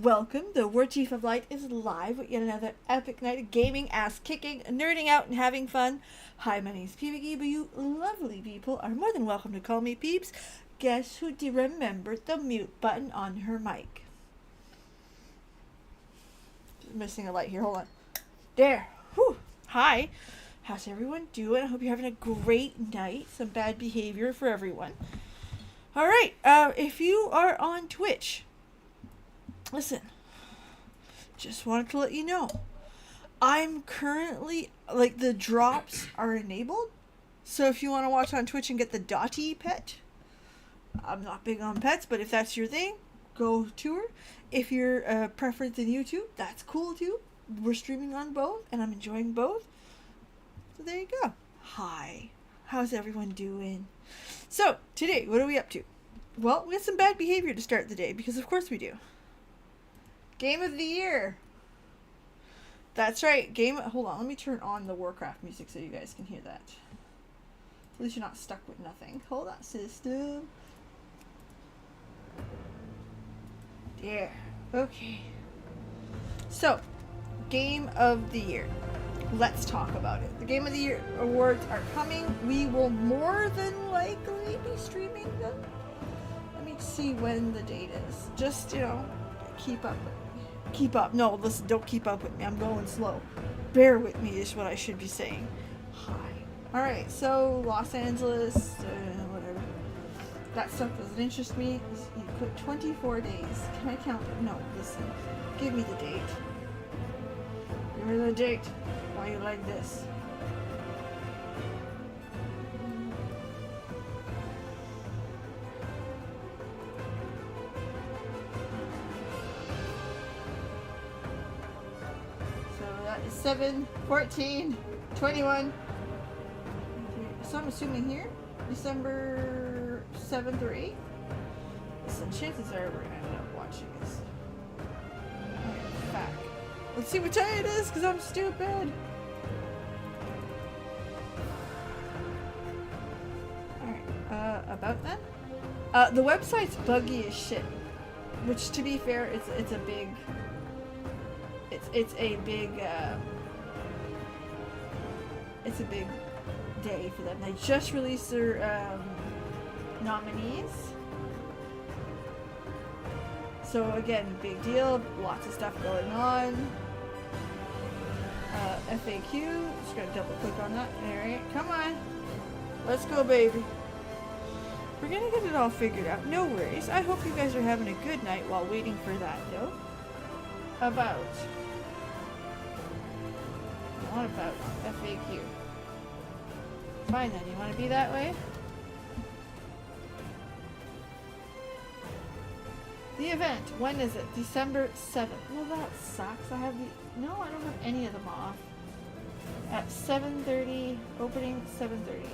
Welcome, the War Chief of Light is live with yet another epic night of gaming, ass-kicking, nerding out, and having fun. Hi, my name's PBG, but you lovely people are more than welcome to call me Peeps. Guess who remembered the mute button on her mic? Missing a light here, hold on. There, whew. Hi, how's everyone doing? I hope you're having a great night. Some bad behavior for everyone. Alright, if you are on Twitch, listen, just wanted to let you know, I'm currently, the drops are enabled, so if you want to watch on Twitch and get the Dottie pet, I'm not big on pets, but if that's your thing, go to her. If you're preference in YouTube, that's cool too. We're streaming on both, and I'm enjoying both, so there you go. Hi, how's everyone doing? So, today, what are we up to? Well, we have some bad behavior to start the day, because of course we do. Game of the year. That's right. Hold on. Let me turn on the Warcraft music so you guys can hear that. At least you're not stuck with nothing. Hold on, system. There. Okay. So, game of the year. let's talk about it. The Game of the Year awards are coming. We will more than likely be streaming them. Let me see when the date is. Just, you know, keep up with me. Keep up. No, listen, don't keep up with me. I'm going slow. Bear with me is what I should be saying. Hi. Alright, so Los Angeles, whatever. That stuff doesn't interest me. You put 24 days. Can I count it? No, listen. Give me the date. Give me the date. Why you like this? So that is 7, 14, 21. So I'm assuming here, December 7th or 8th. Listen, chances are we're going to end up watching this. Alright, back. Let's see what time it is, because I'm stupid. Alright, about then? The website's buggy as shit. Which, to be fair, it's a big... It's a big day for them. They just released their nominees. So again, big deal, lots of stuff going on. FAQ, just gonna double click on that. Alright, come on. Let's go, baby. We're gonna get it all figured out. No worries. I hope you guys are having a good night while waiting for that, though. About. What about FAQ? Fine then, you wanna be that way? The event, when is it? December 7th. Well, that sucks. I don't have any of them off. At 7:30, opening 7:30.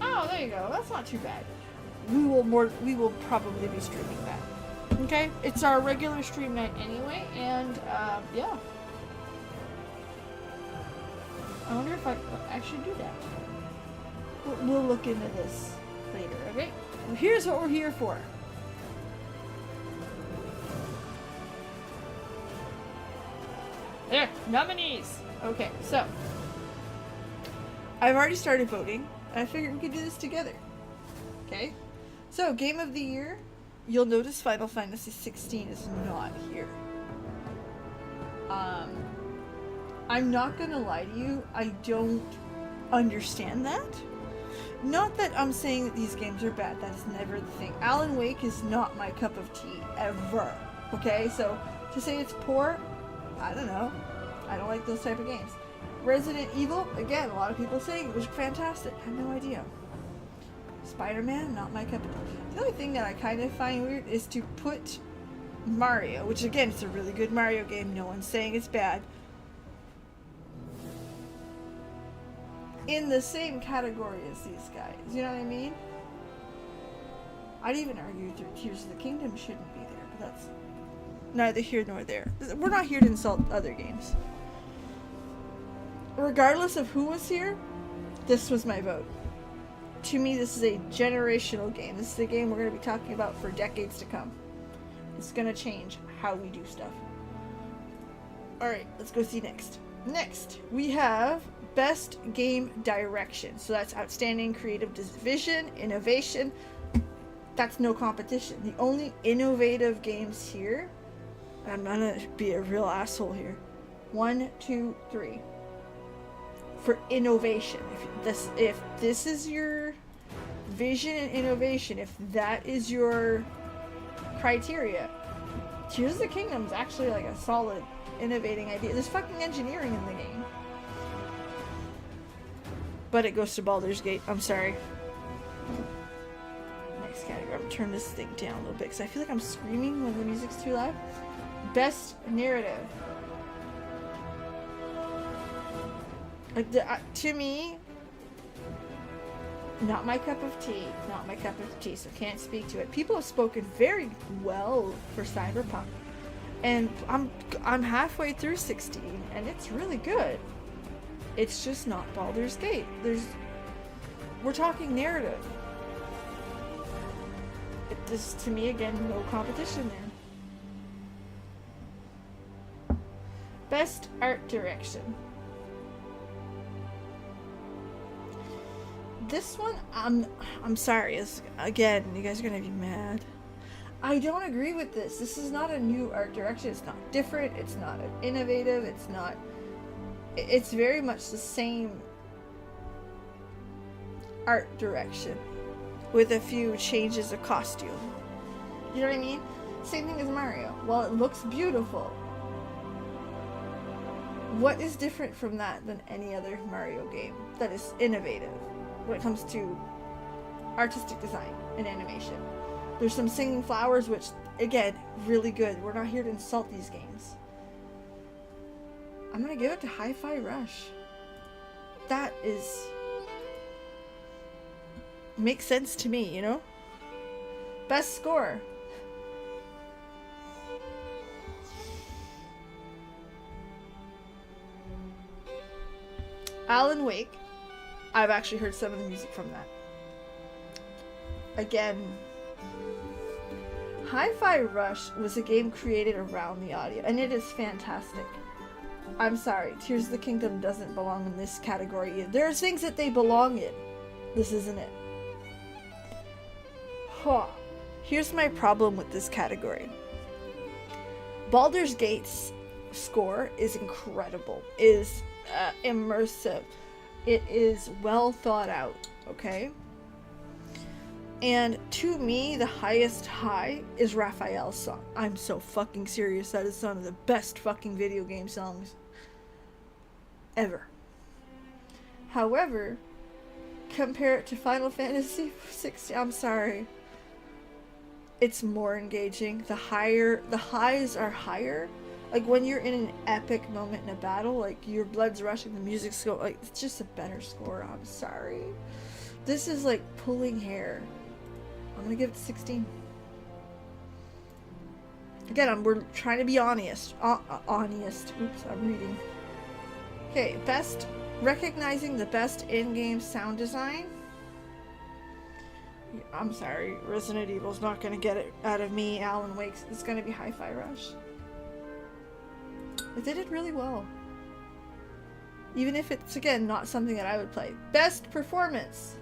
Oh, there you go. That's not too bad. We will probably be streaming that. Okay? It's our regular stream night anyway, and yeah. I wonder if I should do that. We'll look into this later, okay? Well, here's what we're here for. There, nominees. Okay, so I've already started voting. I figured we could do this together. Okay, so Game of the Year. You'll notice Final Fantasy 16 is not here. I'm not gonna lie to you. I don't understand that. Not that I'm saying that these games are bad. That is never the thing. Alan Wake is not my cup of tea ever. Okay, so to say it's poor. I don't know. I don't like those type of games. Resident Evil, again, a lot of people saying it was fantastic. I have no idea. Spider-Man, not my cup of tea. The only thing that I kind of find weird is to put Mario, which again, it's a really good Mario game. No one's saying it's bad. In the same category as these guys. You know what I mean? I'd even argue Tears of the Kingdom shouldn't be there, but that's neither here nor there. We're not here to insult other games. Regardless of who was here, this was my vote. To me, this is a generational game. This is a game we're going to be talking about for decades to come. It's going to change how we do stuff. Alright, let's go see next. Next, we have Best Game Direction. So that's Outstanding Creative Vision, Innovation. That's no competition. The only innovative games here, I'm gonna be a real asshole here. 1, 2, 3. For innovation. If this is your vision and innovation, if that is your criteria, Tears of the Kingdom is actually like a solid innovating idea. There's fucking engineering in the game. But it goes to Baldur's Gate. I'm sorry. Next category. I'm gonna turn this thing down a little bit because I feel like I'm screaming when the music's too loud. Best narrative. To me, not my cup of tea. Not my cup of tea, so can't speak to it. People have spoken very well for Cyberpunk. And I'm halfway through 16, and it's really good. It's just not Baldur's Gate. We're talking narrative. Just, to me, again, no competition there. Best art direction. This one, I'm sorry. Again, you guys are gonna be mad. I don't agree with this. This is not a new art direction. It's not different. It's not innovative. It's not. It's very much the same art direction with a few changes of costume. You know what I mean? Same thing as Mario. While it looks beautiful, what is different from that than any other Mario game that is innovative when it comes to artistic design and animation? There's some singing flowers, which, again, really good. We're not here to insult these games. I'm gonna give it to Hi-Fi Rush. That is... makes sense to me, you know? Best score. Alan Wake. I've actually heard some of the music from that. Again, Hi-Fi Rush was a game created around the audio, and it is fantastic. I'm sorry, Tears of the Kingdom doesn't belong in this category either. There's things that they belong in. This isn't it. Huh. Here's my problem with this category. Baldur's Gate's score is incredible. Is immersive. It is well thought out, okay? And to me, the highest high is Raphael's song. I'm so fucking serious. That is one of the best fucking video game songs ever. However, compare it to Final Fantasy 16. I'm sorry. It's more engaging. The highs are higher. Like when you're in an epic moment in a battle, like your blood's rushing, the music's going, like it's just a better score. I'm sorry. This is like pulling hair. I'm gonna give it 16. Again, we're trying to be honest. Honest. Oops, I'm reading. Okay, recognizing the best in-game sound design. I'm sorry, Resident Evil's not gonna get it out of me. Alan Wake's. It's gonna be Hi-Fi Rush. They did it really well. Even if it's, again, not something that I would play. Best performance.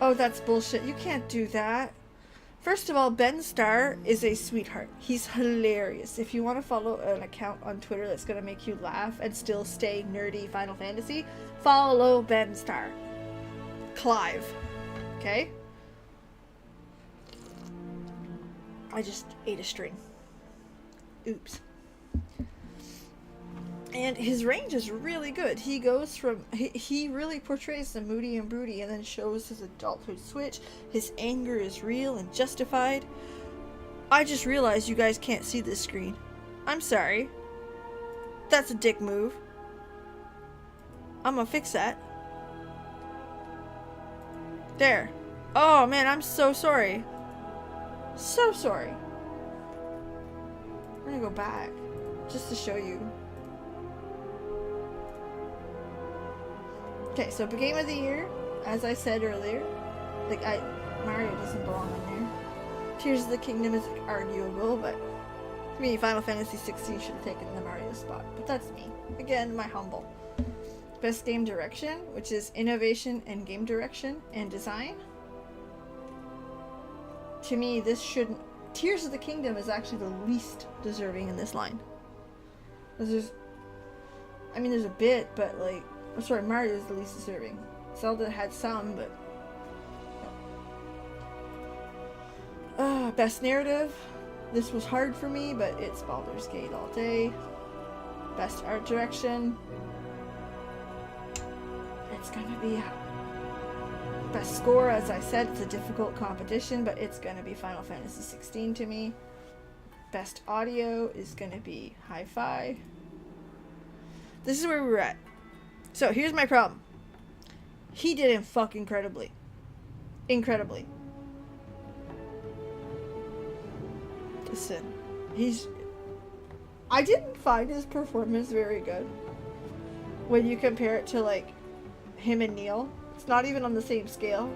Oh, that's bullshit. You can't do that. First of all, Ben Starr is a sweetheart. He's hilarious. If you want to follow an account on Twitter that's going to make you laugh and still stay nerdy Final Fantasy, follow Ben Starr. Clive. Okay? I just ate a string. Oops. And his range is really good. He goes from... He really portrays the moody and broody and then shows his adulthood switch. His anger is real and justified. I just realized you guys can't see this screen. I'm sorry. That's a dick move. I'm gonna fix that. There. Oh man, I'm so sorry. So sorry. We're gonna go back. Just to show you. Okay, so Game of the Year, as I said earlier, like Mario doesn't belong in there. Tears of the Kingdom is arguable, but to me, Final Fantasy 16 should have taken the Mario spot. But that's me. Again, my humble. Best Game Direction, which is innovation and game direction and design. To me, this shouldn't... Tears of the Kingdom is actually the least deserving in this line. There's a bit, but like... I'm sorry, Mario is the least deserving. Zelda had some, but... Best Narrative. This was hard for me, but it's Baldur's Gate all day. Best Art Direction. It's gonna be... Best Score, as I said, it's a difficult competition, but it's gonna be Final Fantasy 16 to me. Best Audio is gonna be Hi-Fi. This is where we're at. So, here's my problem. He did him fuck incredibly. Incredibly. Listen, I didn't find his performance very good. When you compare it to, like, him and Neil. It's not even on the same scale.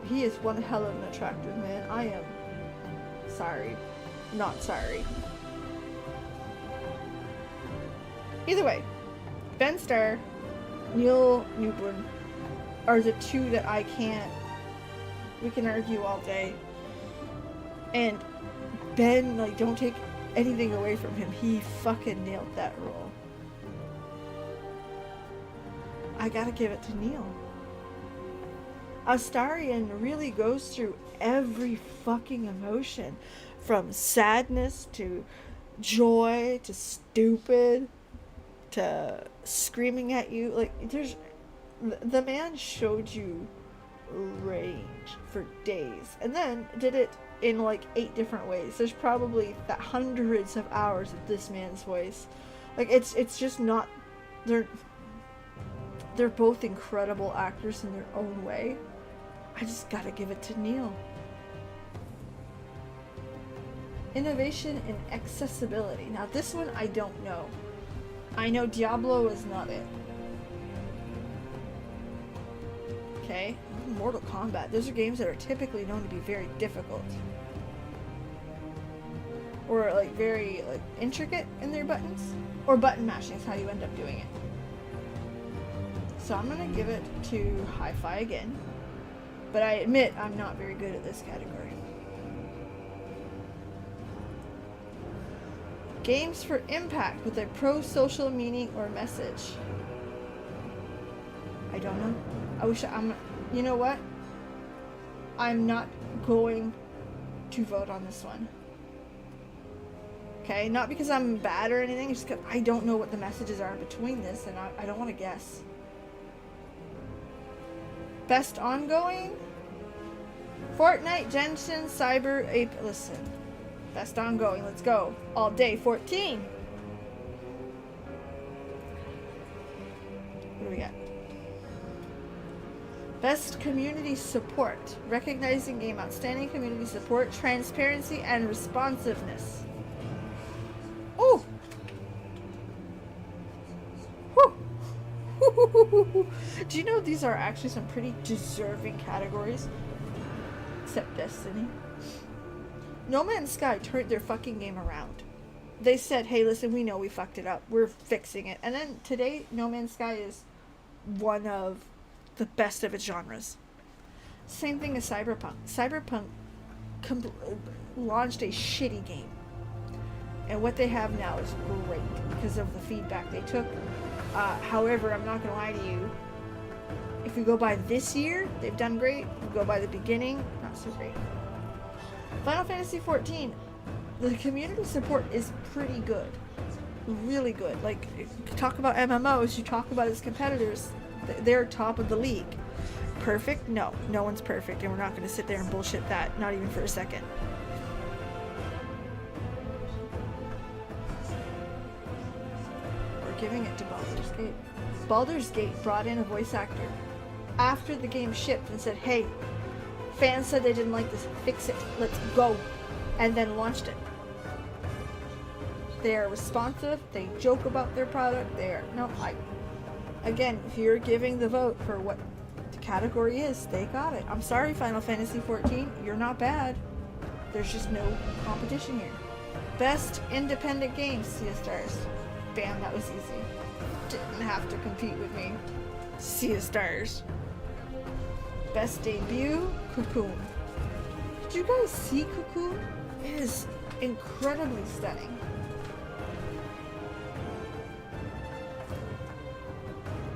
He is one hell of an attractive man. I am sorry. Not sorry. Either way, Ben Starr Neil Newburn are the two that I can't. We can argue all day. And Ben, like, don't take anything away from him. He fucking nailed that role. I gotta give it to Neil. Astarion really goes through every fucking emotion. From sadness to joy to stupid to screaming at you. Like, the man showed you range for days. And then did it in like 8 different ways. There's probably hundreds of hours of this man's voice. Like, it's just not. They're both incredible actors in their own way. I just gotta give it to Neil. Innovation and accessibility. Now this one I don't know. I know Diablo is not it. Okay, Mortal Kombat. Those are games that are typically known to be very difficult. Or like very like intricate in their buttons. Or button mashing is how you end up doing it. So I'm gonna give it to Hi-Fi again. But I admit I'm not very good at this category. Games for impact with a pro-social meaning or message. I don't know. I wish you know what? I'm not going to vote on this one. Okay? Not because I'm bad or anything, it's just because I don't know what the messages are between this, and I don't want to guess. Best ongoing? Fortnite, Genshin, Cyber, Ape. Listen. Best ongoing. Let's go. All day 14. What do we got? Best community support. Recognizing game outstanding community support, transparency, and responsiveness. Oh! Whew! Do you know these are actually some pretty deserving categories? Except Destiny. No Man's Sky turned their fucking game around. They said, hey, listen, we know we fucked it up. We're fixing it. And then today, No Man's Sky is one of the best of its genres. Same thing as Cyberpunk. Cyberpunk launched a shitty game. And what they have now is great because of the feedback they took. However, I'm not going to lie to you. If we go by this year, they've done great. If we go by the beginning, not so great. Final Fantasy XIV, the community support is pretty good. Really good. Like, talk about MMOs, you talk about its competitors, they're top of the league. Perfect? No. No one's perfect, and we're not going to sit there and bullshit that, not even for a second. We're giving it to Baldur's Gate. Baldur's Gate brought in a voice actor after the game shipped and said, hey, fans said they didn't like this, fix it, let's go, and then launched it. They are responsive, they joke about their product, again, if you're giving the vote for what the category is, they got it. I'm sorry, Final Fantasy XIV, you're not bad. There's just no competition here. Best independent game, Sea of Stars. Bam, that was easy. Didn't have to compete with me. Sea of Stars. Best debut, Cocoon. Did you guys see Cocoon? It is incredibly stunning.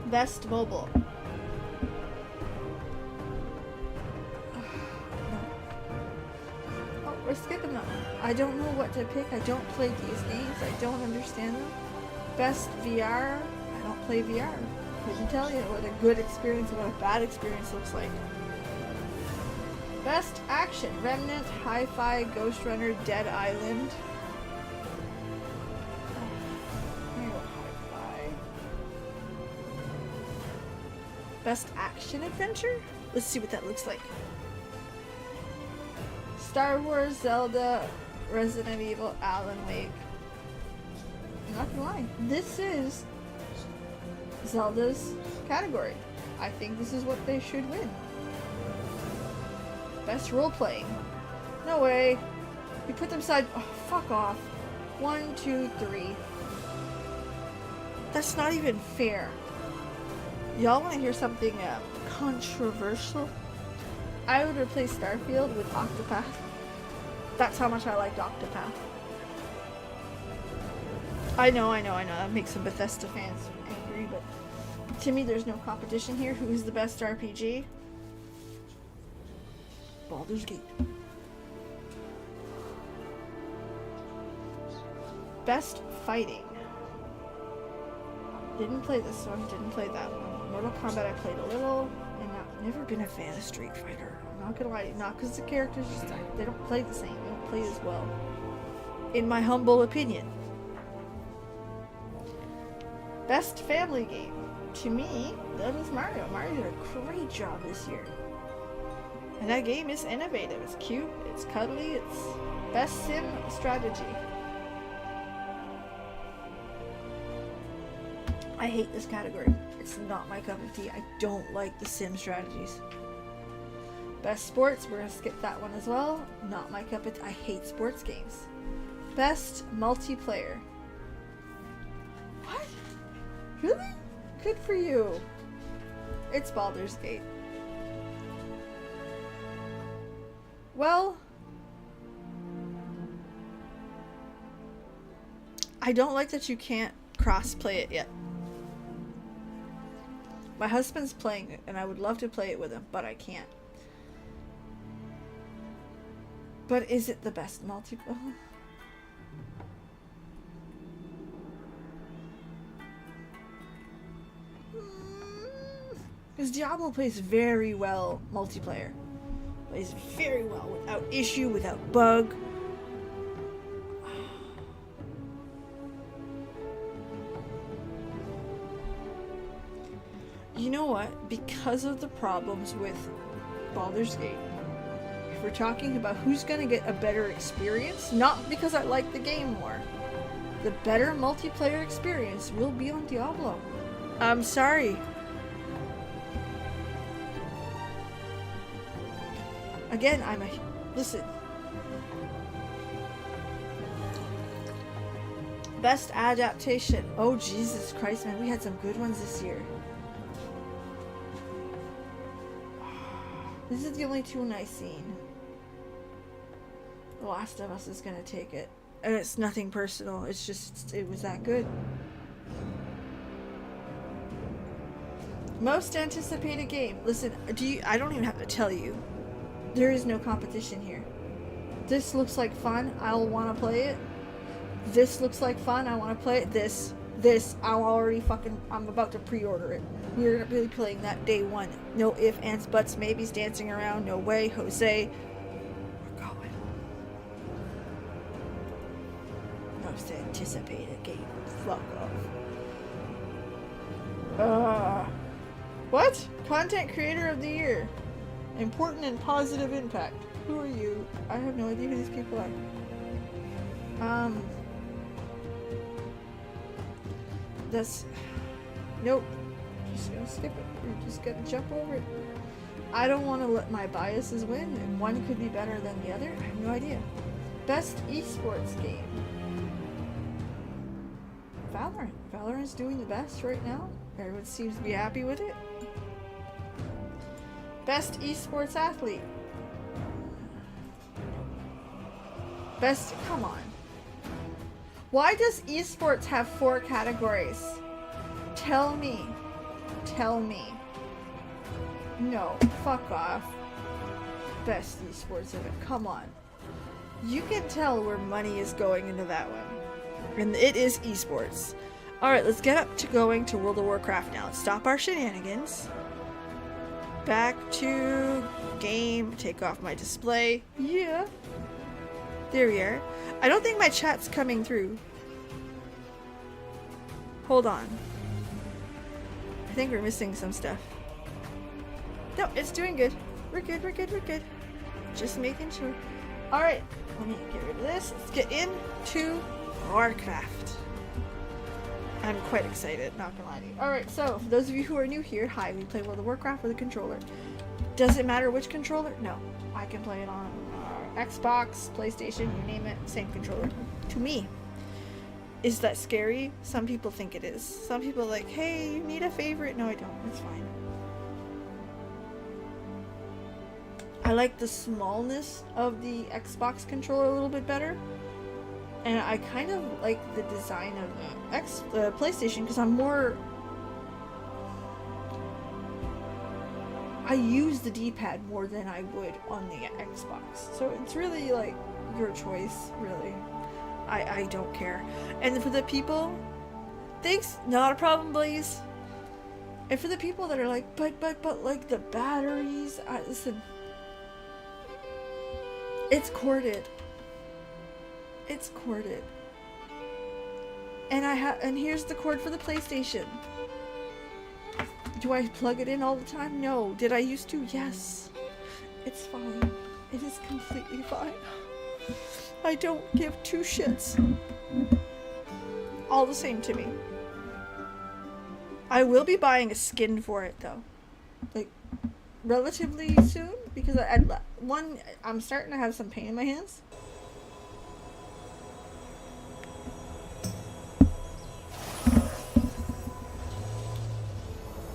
Best mobile. Oh, we're skipping them. I don't know what to pick. I don't play these games. I don't understand them. Best VR. I don't play VR. Couldn't tell you what a good experience and what a bad experience looks like. Best action. Remnant, Hi-Fi, Ghost Runner, Dead Island. Hi-Fi. Best action adventure? Let's see what that looks like. Star Wars, Zelda, Resident Evil, Alan Wake. I'm not gonna lie. This is Zelda's category. I think this is what they should win. Best role-playing. No way. You put them side... Oh, fuck off. 1, 2, 3. That's not even fair. Y'all want to hear something controversial? I would replace Starfield with Octopath. That's how much I liked Octopath. I know, that makes some Bethesda fans angry, but to me there's no competition here. Who is the best RPG? Baldur's Gate. Best fighting. Didn't play this one, didn't play that one. Mortal Kombat I played a little, and I've never been a fan of Street Fighter. I'm not gonna lie, not because the characters just, they don't play the same, they don't play as well. In my humble opinion. Best family game. To me, that is Mario. Mario did a great job this year. And that game is innovative. It's cute, it's cuddly, it's best sim strategy. I hate this category. It's not my cup of tea. I don't like the sim strategies. Best sports, we're gonna skip that one as well. Not my cup of tea. I hate sports games. Best multiplayer. What? Really? Good for you. It's Baldur's Gate. Well, I don't like that you can't cross-play it yet. My husband's playing it, and I would love to play it with him, but I can't. But is it the best multiplayer? Because Diablo plays very well multiplayer. Plays very well, without issue, without bug. You know what? Because of the problems with Baldur's Gate, if we're talking about who's gonna get a better experience, not because I like the game more, the better multiplayer experience will be on Diablo. I'm sorry. Again, listen. Best adaptation. Oh, Jesus Christ, man. We had some good ones this year. This is the only two one I've seen. The Last of Us is gonna take it. And it's nothing personal. It's just, it was that good. Most anticipated game. Listen, I don't even have to tell you. There is no competition here. This looks like fun. I'll want to play it. This looks like fun. I want to play it. This, I'm about to pre-order it. We're really playing that day one. No ifs, ands, buts, maybes, dancing around. No way, Jose. We're going. Most anticipated game. Fuck off. What? Content Creator of the Year. Important and positive impact. Who are you? I have no idea who these people are. That's... Nope. Just gonna skip it. We're just gonna jump over it. I don't want to let my biases win, and one could be better than the other. I have no idea. Best esports game. Valorant. Valorant's doing the best right now. Everyone seems to be happy with it. Best esports athlete. Best, come on. Why does esports have 4 categories? Tell me. Tell me. No, fuck off. Best esports event, come on. You can tell where money is going into that one. And it is esports. Alright, let's get up to going to World of Warcraft now. Let's stop our shenanigans. Back to game, take off my display. Yeah. There we are. I don't think my chat's coming through. Hold on. I think we're missing some stuff. No, it's doing good. We're good, we're good, we're good. Just making sure. Alright, let me get rid of this. Let's get into Warcraft. I'm quite excited, not gonna lie to you. Alright, so for those of you who are new here, hi, we play World of Warcraft with a controller. Does it matter which controller? No. I can play it on Xbox, PlayStation, you name it, same controller. To me. Is that scary? Some people think it is. Some people are like, hey, you need a favorite. No, I don't. It's fine. I like the smallness of the Xbox controller a little bit better. And I kind of like the design of the PlayStation because I'm more... I use the D-pad more than I would on the Xbox. So it's really like your choice, really. I don't care. And for the people, thanks, not a problem, Blaze. And for the people that are like, but like the batteries, listen. It's corded. It's corded. And here's the cord for the PlayStation. Do I plug it in all the time? No. Did I used to? Yes. It's fine. It is completely fine. I don't give two shits. All the same to me. I will be buying a skin for it though. Like, relatively soon. Because I'm starting to have some pain in my hands.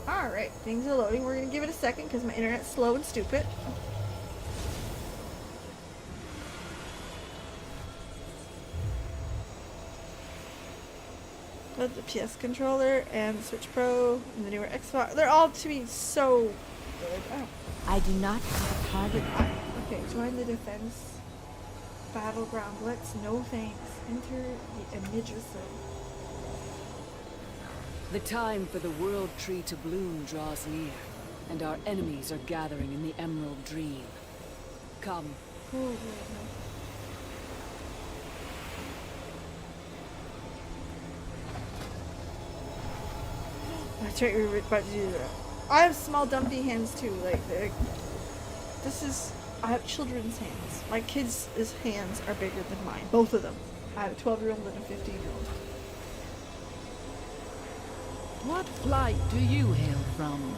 Alright, things are loading. We're going to give it a second because my internet's slow and stupid. The PS controller and the Switch Pro and the newer Xbox. They're all to me so good. Oh. I do not have a target. Okay, join the defense battleground. Let's no thanks. Enter the Amidra zone. The time for the World Tree to bloom draws near, and our enemies are gathering in the Emerald Dream. Come. Oh, that's right, we were about to do that. I have small dumpy hands too, I have children's hands. My kids' hands are bigger than mine, both of them. I have a 12-year-old and a 15-year-old. What flight do you hail from?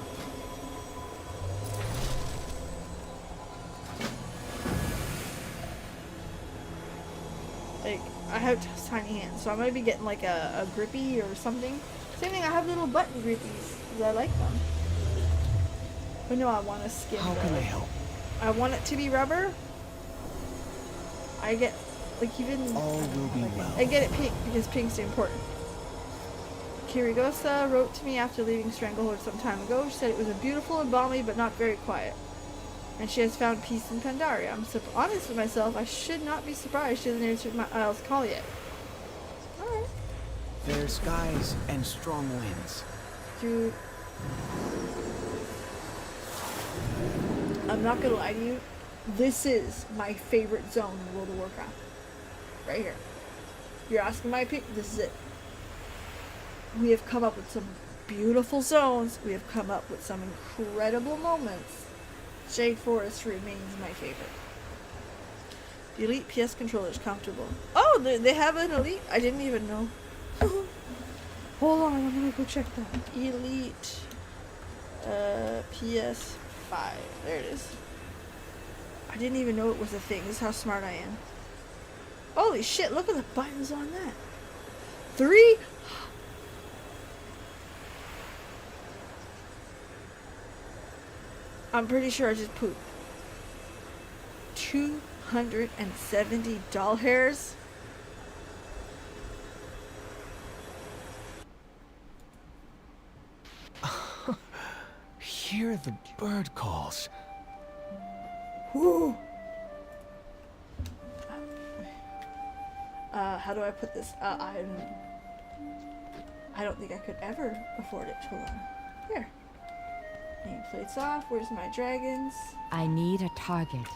Like, I have tiny hands, so I might be getting like a grippy or something. Same thing, I have little button grippies, because I like them. But no, I want a skin. How can I help? I want it to be rubber. I get, like, even... All will be well. I get it pink, because pink's important. Kirigosa wrote to me after leaving Stranglehold some time ago. She said it was a beautiful and balmy, but not very quiet. And she has found peace in Pandaria. I'm so honest with myself, I should not be surprised she hasn't answered my Isle's call yet. Alright. Fair skies and strong winds. Dude. I'm not gonna lie to you. This is my favorite zone in World of Warcraft. Right here. You're asking my opinion? This is it. We have come up with some beautiful zones. We have come up with some incredible moments. Jade Forest remains my favorite. The Elite PS controller is comfortable. Oh, they have an Elite? I didn't even know. Hold on, I'm gonna go check that. Elite PS5. There it is. I didn't even know it was a thing. This is how smart I am. Holy shit, look at the buttons on that. 3? I'm pretty sure I just pooped. 270 doll hairs? Hear the bird calls. Whoo! How do I put this? I don't think I could ever afford it. Hold on. Here. Nameplates off. Where's my dragons? I need a target.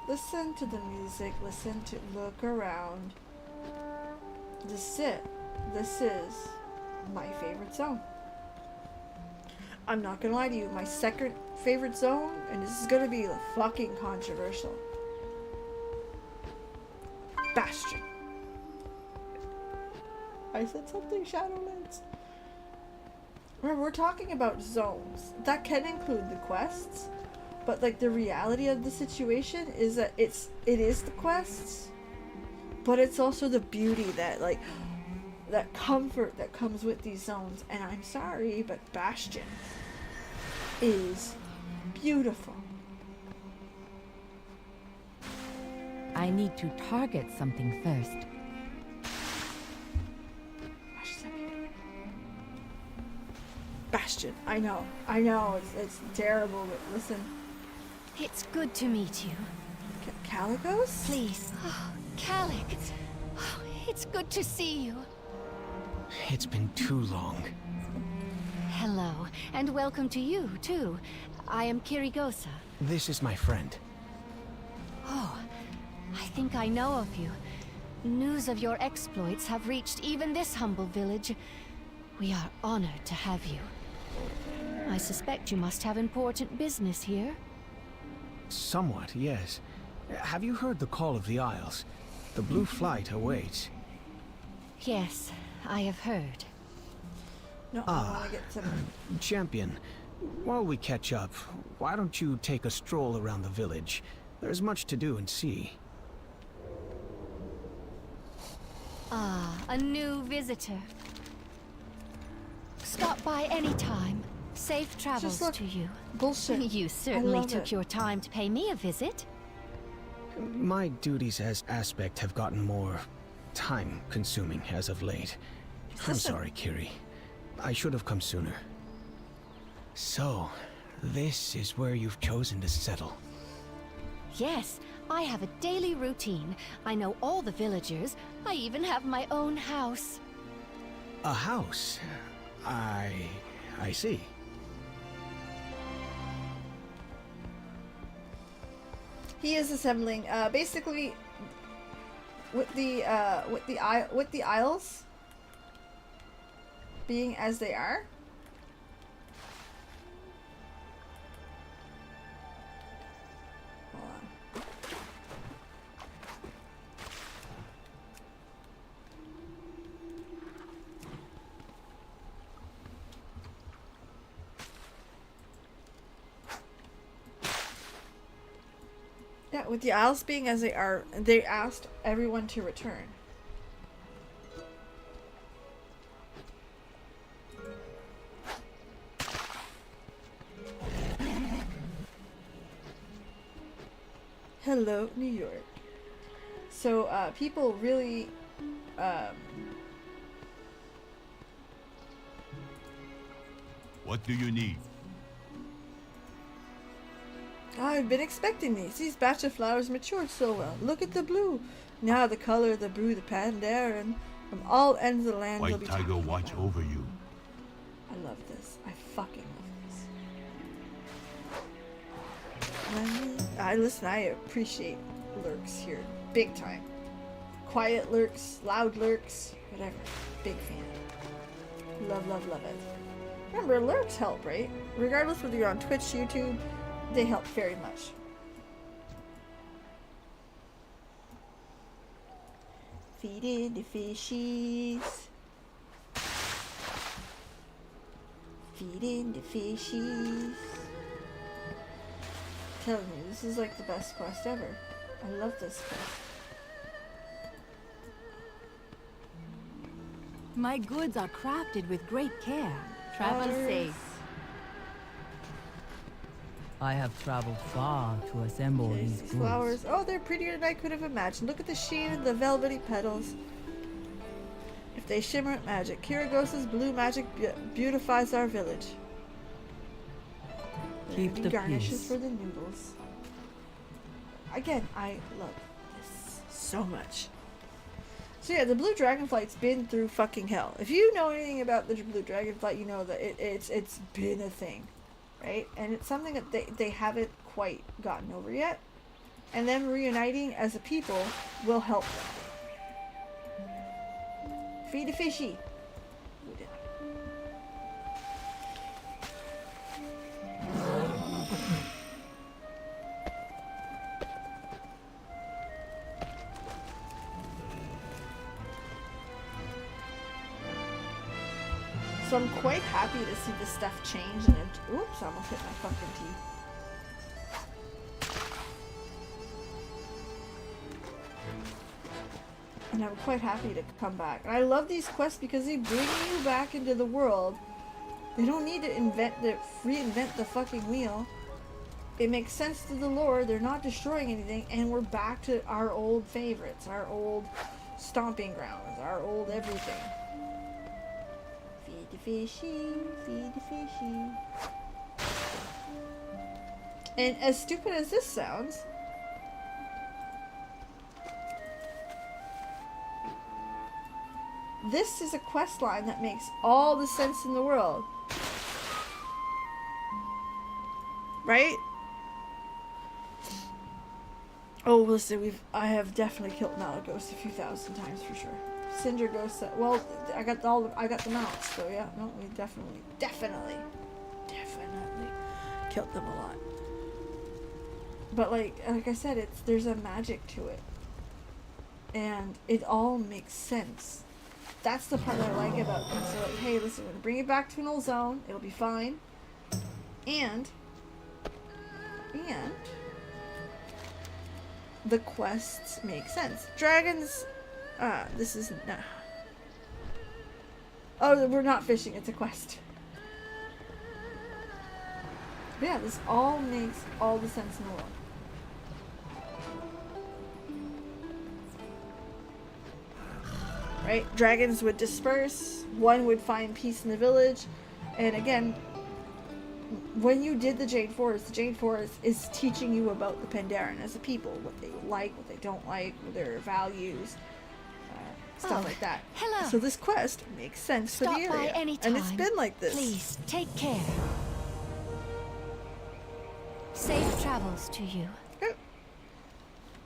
Listen to the music. Listen to look around. This is it. This is my favorite zone. I'm not gonna lie to you. My second favorite zone, and this is gonna be fucking controversial. Bastion. I said something, Shadowlands. Remember, we're talking about zones. That can include the quests, But like the reality of the situation is that it is the quests, but it's also the beauty that like that comfort that comes with these zones. And I'm sorry, but Bastion is beautiful. I need to target something first. Bastion, I know, it's terrible, but listen. It's good to meet you. Caligos? Please. Oh, Calic. Oh, it's good to see you. It's been too long. Hello, and welcome to you, too. I am Kirigosa. This is my friend. Oh, I think I know of you. News of your exploits have reached even this humble village. We are honored to have you. I suspect you must have important business here. Somewhat, yes. Have you heard the call of the Isles? The Blue Flight awaits. Yes, I have heard. No, I want to get some. Champion, while we catch up, why don't you take a stroll around the village? There's much to do and see. Ah, a new visitor. Stop by any time. Safe travels to you. Bullshit. You certainly love took it. your time to pay me a visit. My duties as Aspect have gotten more time-consuming as of late. I'm Listen. sorry, Kiri. I should have come sooner. So, this is where you've chosen to settle. Yes, I have a daily routine. I know all the villagers. I even have my own house. A house? I see. He is assembling. Basically, with the Isles being as they are. Hold on. Yeah, with the Isles being as they are, they asked everyone to return. Hello, New York. So, people really, What do you need? I've been expecting these. These batch of flowers matured so well. Look at the blue. Now the color of the blue, the pandar, and from all ends of the land you'll White be Tiger talking watch about. over you. I love this. I fucking love this. Listen, I appreciate lurks here. Big time. Quiet lurks, loud lurks, whatever. Big fan. Love, love, love it. Remember, lurks help, right? Regardless whether you're on Twitch, YouTube, they help very much. Feeding the fishies. Feeding the fishies. Telling you, this is like the best quest ever. I love this quest. My goods are crafted with great care. Travel Flowers. safe. I have traveled far to assemble Okay, these these goods. flowers. Oh, they're prettier than I could have imagined. Look at the sheen of the velvety petals. If they shimmer at magic. Kirigosa's blue magic beautifies our village. Keep Any the garnishes peace. for the noodles. Again, I love this so much. So yeah, the blue dragonflight's been through fucking hell. If you know anything about the blue dragonflight, you know that it's been a thing, right? And it's something that they haven't quite gotten over yet. And them reuniting as a people will help them. Feed the fishy. We did. So I'm quite happy to see this stuff change and it, oops, I almost hit my fucking teeth. And I'm quite happy to come back. And I love these quests because they bring you back into the world. They don't need to reinvent the fucking wheel. It makes sense to the lore. They're not destroying anything, and we're back to our old favorites, our old stomping grounds, our old everything. Feed the fishy, feed the fishy. And as stupid as this sounds, this is a quest line that makes all the sense in the world. Right? Oh, listen, I have definitely killed Malagos a few thousand times for sure. Cinder Ghost, well, I got the mounts, so yeah, no, we definitely killed them a lot. But like I said, there's a magic to it. And it all makes sense. That's the part I like about this. So like, hey, listen, we're gonna bring it back to an old zone. It'll be fine. And the quests make sense. Dragons, this is not. Oh, we're not fishing. It's a quest. But yeah, this all makes all the sense in the world. Right? Dragons would disperse, one would find peace in the village, and again, when you did the Jade Forest is teaching you about the Pandaren as a people, what they like, what they don't like, their values, stuff like that. Hello. So this quest makes sense for the Stop by area, anytime. and it's been like this. Please, take care. Safe travels to you.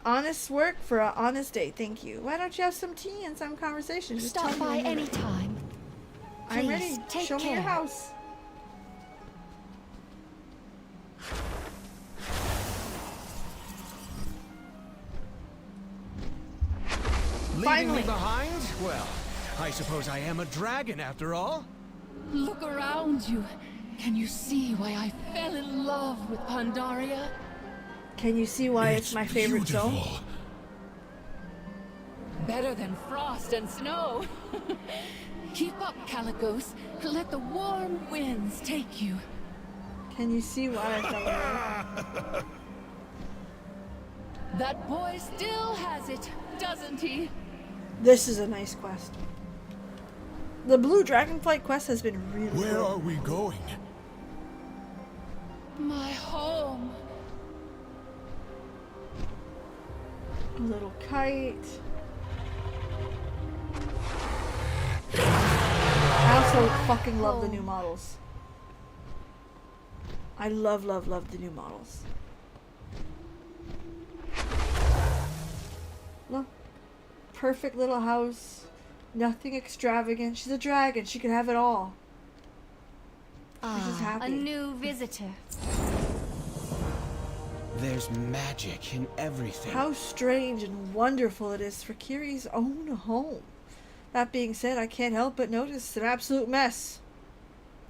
Honest work for an honest day, thank you. Why don't you have some tea and some conversation? Just Stop tell me by when you're ready. anytime. I'm Please, ready. take Show me your care. house. Leaving Finally. me behind? Well, I suppose I am a dragon after all. Look around you. Can you see why I fell in love with Pandaria? Can you see why it's my favorite zone? Better than frost and snow. Keep up, Calicos. Let the warm winds take you. Can you see why I fell in love? That boy still has it, doesn't he? This is a nice quest. The Blue Dragonflight quest has been really Where good. are we going? My home. A little kite. I also fucking love the new models. I love the new models. Look. Perfect little house. Nothing extravagant. She's a dragon. She can have it all. She's just happy. A new visitor. There's magic in everything. How strange and wonderful it is for Kiri's own home. That being said, I can't help but notice it's an absolute mess.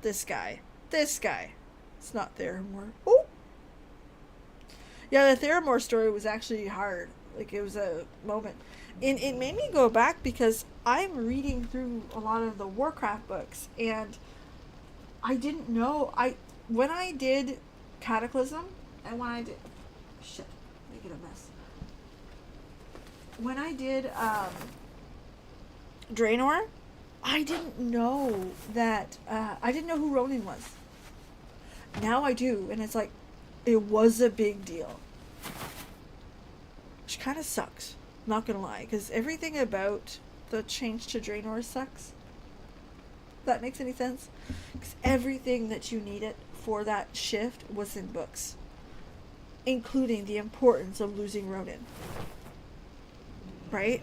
This guy. It's not Theramore. Oh! Yeah, the Theramore story was actually hard. Like, it was a moment. And it made me go back because I'm reading through a lot of the Warcraft books, and I didn't know. When I did Cataclysm, and when I did... Shit, make it a mess. When I did Draenor, I didn't know that... I didn't know who Ronin was. Now I do, and it's like, it was a big deal. Which kind of sucks, not gonna lie, because everything about the change to Draenor sucks. If that makes any sense? Because everything that you needed for that shift was in books, including the importance of losing Ronin. Right?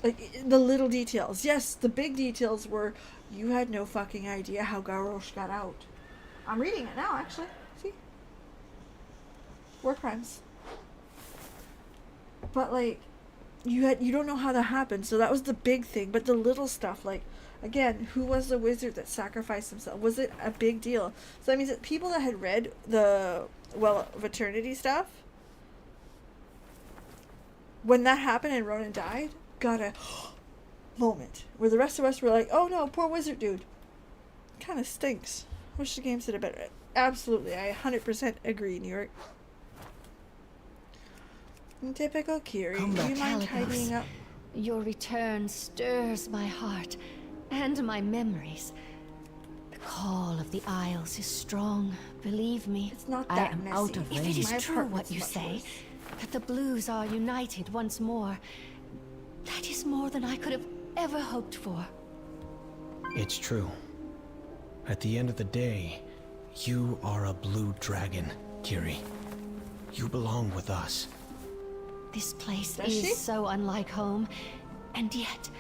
Like, the little details. Yes, the big details were, you had no fucking idea how Garrosh got out. I'm reading it now, actually. See? War crimes. But, like, you don't know how that happened, so that was the big thing. But the little stuff, like, again, who was the wizard that sacrificed himself? Was it a big deal? So that means that people that had read the Well of Eternity stuff when that happened and Ronan died, got a moment where the rest of us were like, oh no, poor wizard dude. Kind of stinks. Wish the game did it better. Absolutely, I 100% agree, New York. Typical Kiri. Come Do you back, mind Calicos. tidying up? Your return stirs my heart and my memories. The call of the Isles is strong, believe me. It's not I that am messy. out of If it range. is My true apartment's what you much say, worse. that the Blues are united once more, that is more than I could have ever hoped for. It's true. At the end of the day, you are a blue dragon, Kiri. You belong with us. This place Does is she? so unlike home, and yet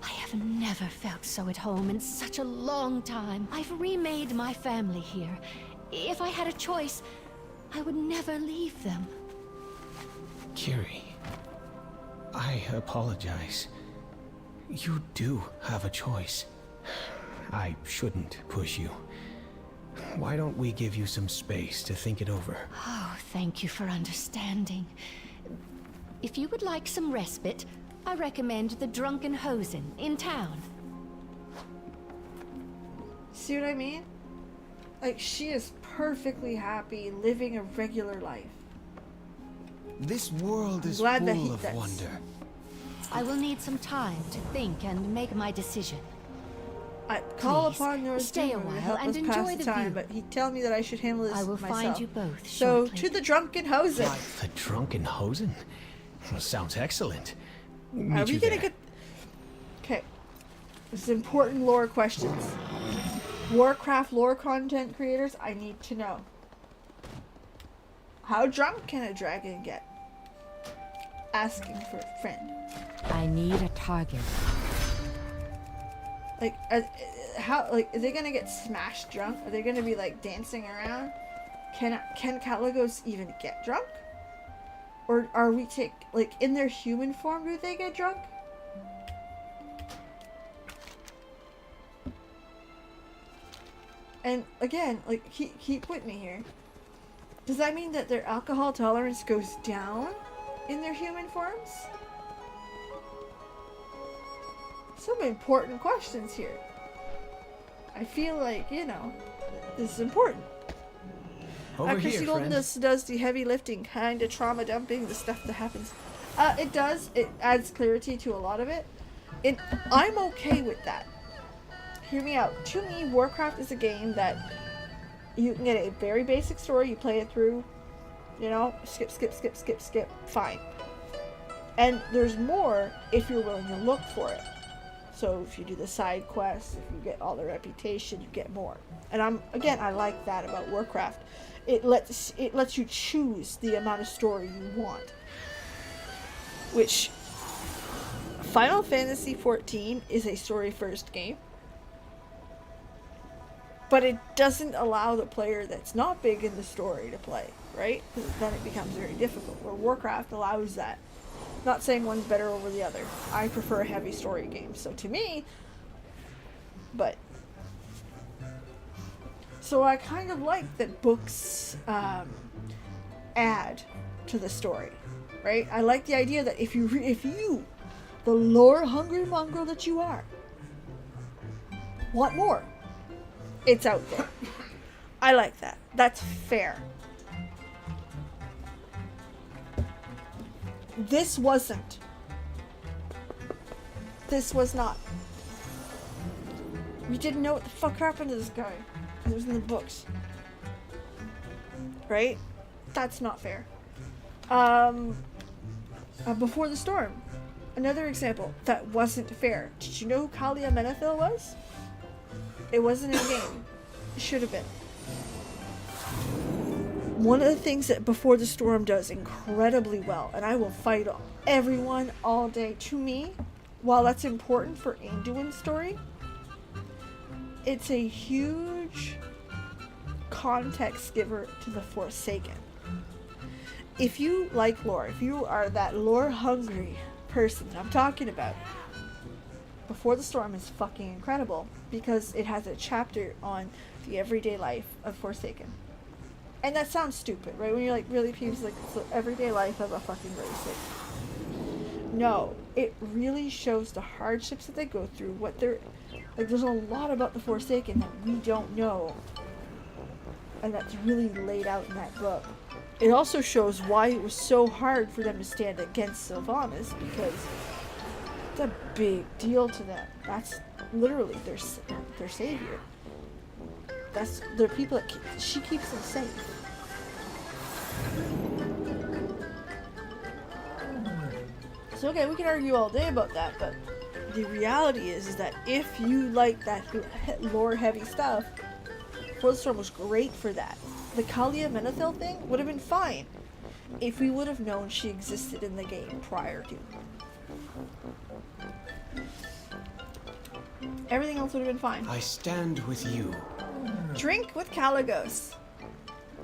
I have never felt so at home in such a long time. I've remade my family here. If I had a choice, I would never leave them. Kiri, I apologize. You do have a choice. I shouldn't push you. Why don't we give you some space to think it over? Oh, thank you for understanding. If you would like some respite, I recommend the Drunken Hosen in town. See what I mean? Like, she is perfectly happy living a regular life. This world is glad that full of that's- wonder. I will need some time to think and make my decision. I call Please, upon your stay a to while help and us enjoy pass the the time, view. but he tell me that I should handle this I will myself. find you both So, shortly. to the Drunken Hosen. The Drunken Hosen? Sounds excellent. Are Meet we you gonna there. get... Okay. This is important lore questions. Warcraft lore content creators, I need to know. How drunk can a dragon get? Asking for a friend. I need a target. Like, how, like, are they gonna get smashed drunk? Are they gonna be, like, dancing around? Can Caligos even get drunk? Or are we like, in their human form, do they get drunk? And, again, like, keep with me here. Does that mean that their alcohol tolerance goes down in their human forms? Some important questions here. I feel like, you know, this is important. Over Chrissy here, Golden friend. does the heavy lifting, kind of trauma dumping, the stuff that happens. It does. It adds clarity to a lot of it. And I'm okay with that. Hear me out. To me, Warcraft is a game that you can get a very basic story, you play it through, you know, skip, fine. And there's more if you're willing to look for it. So if you do the side quests, if you get all the reputation, you get more. And I like that about Warcraft. It lets you choose the amount of story you want. Which Final Fantasy XIV is a story first game. But it doesn't allow the player that's not big in the story to play, right? Because then it becomes very difficult. Where Warcraft allows that. Not saying one's better over the other. I prefer heavy story games. So to me, but so I kind of like that books add to the story, right? I like the idea that if you, the lore hungry mongrel that you are, want more, it's out there. I like that. That's fair. This wasn't. This was not. We didn't know what the fuck happened to this guy. It was in the books. Right? That's not fair. Before the Storm. Another example that wasn't fair. Did you know who Kalia Menethil was? It wasn't in the game. It should have been. One of the things that Before the Storm does incredibly well, and I will fight everyone all day, to me, while that's important for Anduin's story, it's a huge context giver to the Forsaken. If you like lore, if you are that lore hungry person that I'm talking about, Before the Storm is fucking incredible because it has a chapter on the everyday life of Forsaken. And that sounds stupid, right? When you're like, really, Peeves, like, it's the everyday life of a fucking racist. know. It really shows the hardships that they go through, what they're like. There's a lot about the Forsaken that we don't know, and that's really laid out in that book. It also shows why it was so hard for them to stand against Sylvanas, because it's a big deal to them. That's literally their savior. That's their people that she keeps them safe. So okay, we can argue all day about that, but the reality is that if you like that lore-heavy stuff, Bulletstorm was great for that. The Kalia Menethil thing would have been fine if we would have known she existed in the game prior to. Everything else would have been fine. I stand with you. Drink with Caligos.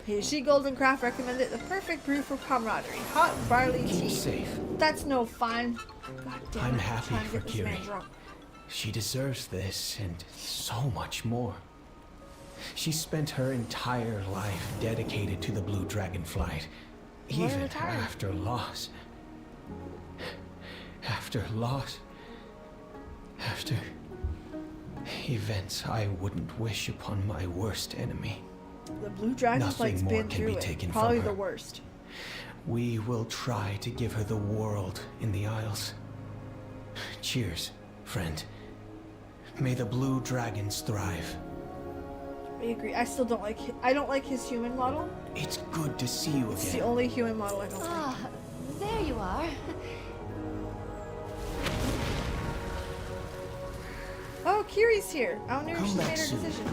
P.G. Goldencraft recommended the perfect brew for camaraderie. Hot barley Keep tea. safe. That's no fun. God damn I'm it, happy trying to for get this man Kiri. drunk. She deserves this and so much more. She spent her entire life dedicated to the Blue Dragon flight, even retired. after loss. After loss. After events I wouldn't wish upon my worst enemy. The Blue Dragon Nothing flight's more been can through be it. taken Probably from her. the worst. We will try to give her the world in the Isles. Cheers, friend. May the Blue Dragons thrive. I agree. I still don't like. I don't like his human model. It's good to see you It's the again. only human model I don't like. Ah, there you are. Oh, Kiri's here. I wonder if Come she back made her soon. decision.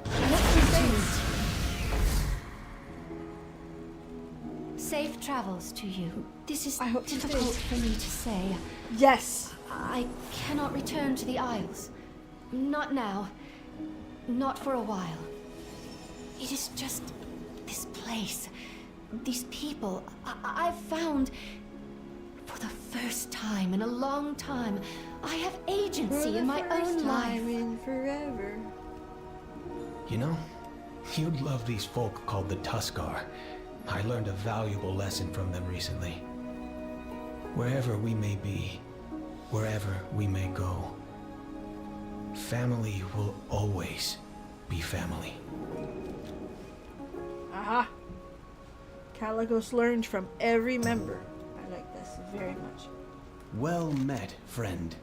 I hope she's safe. Safe travels to you. This is I hope she difficult stays. for me to say. Yes. I cannot return to the Isles. Not now. Not for a while. It is just this place. These people. I've found, for the first time in a long time, I have agency in my own life. in forever. You know, you'd love these folk called the Tuskar. I learned a valuable lesson from them recently. Wherever we may be, wherever we may go, family will always be family. Aha. Caligos learned from every member. I like this very much. Well met, friend.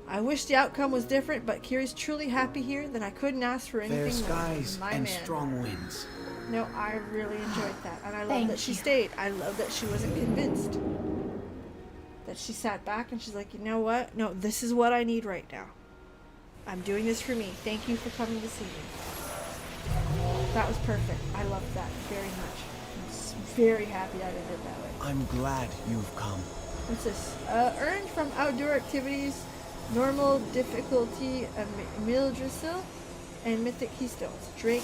I wish the outcome was different, but Kiri's truly happy here, then I couldn't ask for anything Fair more. skies My and man. strong winds. No, I really enjoyed that, and I love Thank that she you. stayed. I love that she wasn't convinced. That she sat back and she's like, you know what? No, this is what I need right now. I'm doing this for me. Thank you for coming to see me. That was perfect. I loved that very much. I'm very happy that I did it that way. I'm glad you've come. What's this? Earned from outdoor activities, normal difficulty, Mildrisil, and mythic keystones. Drake.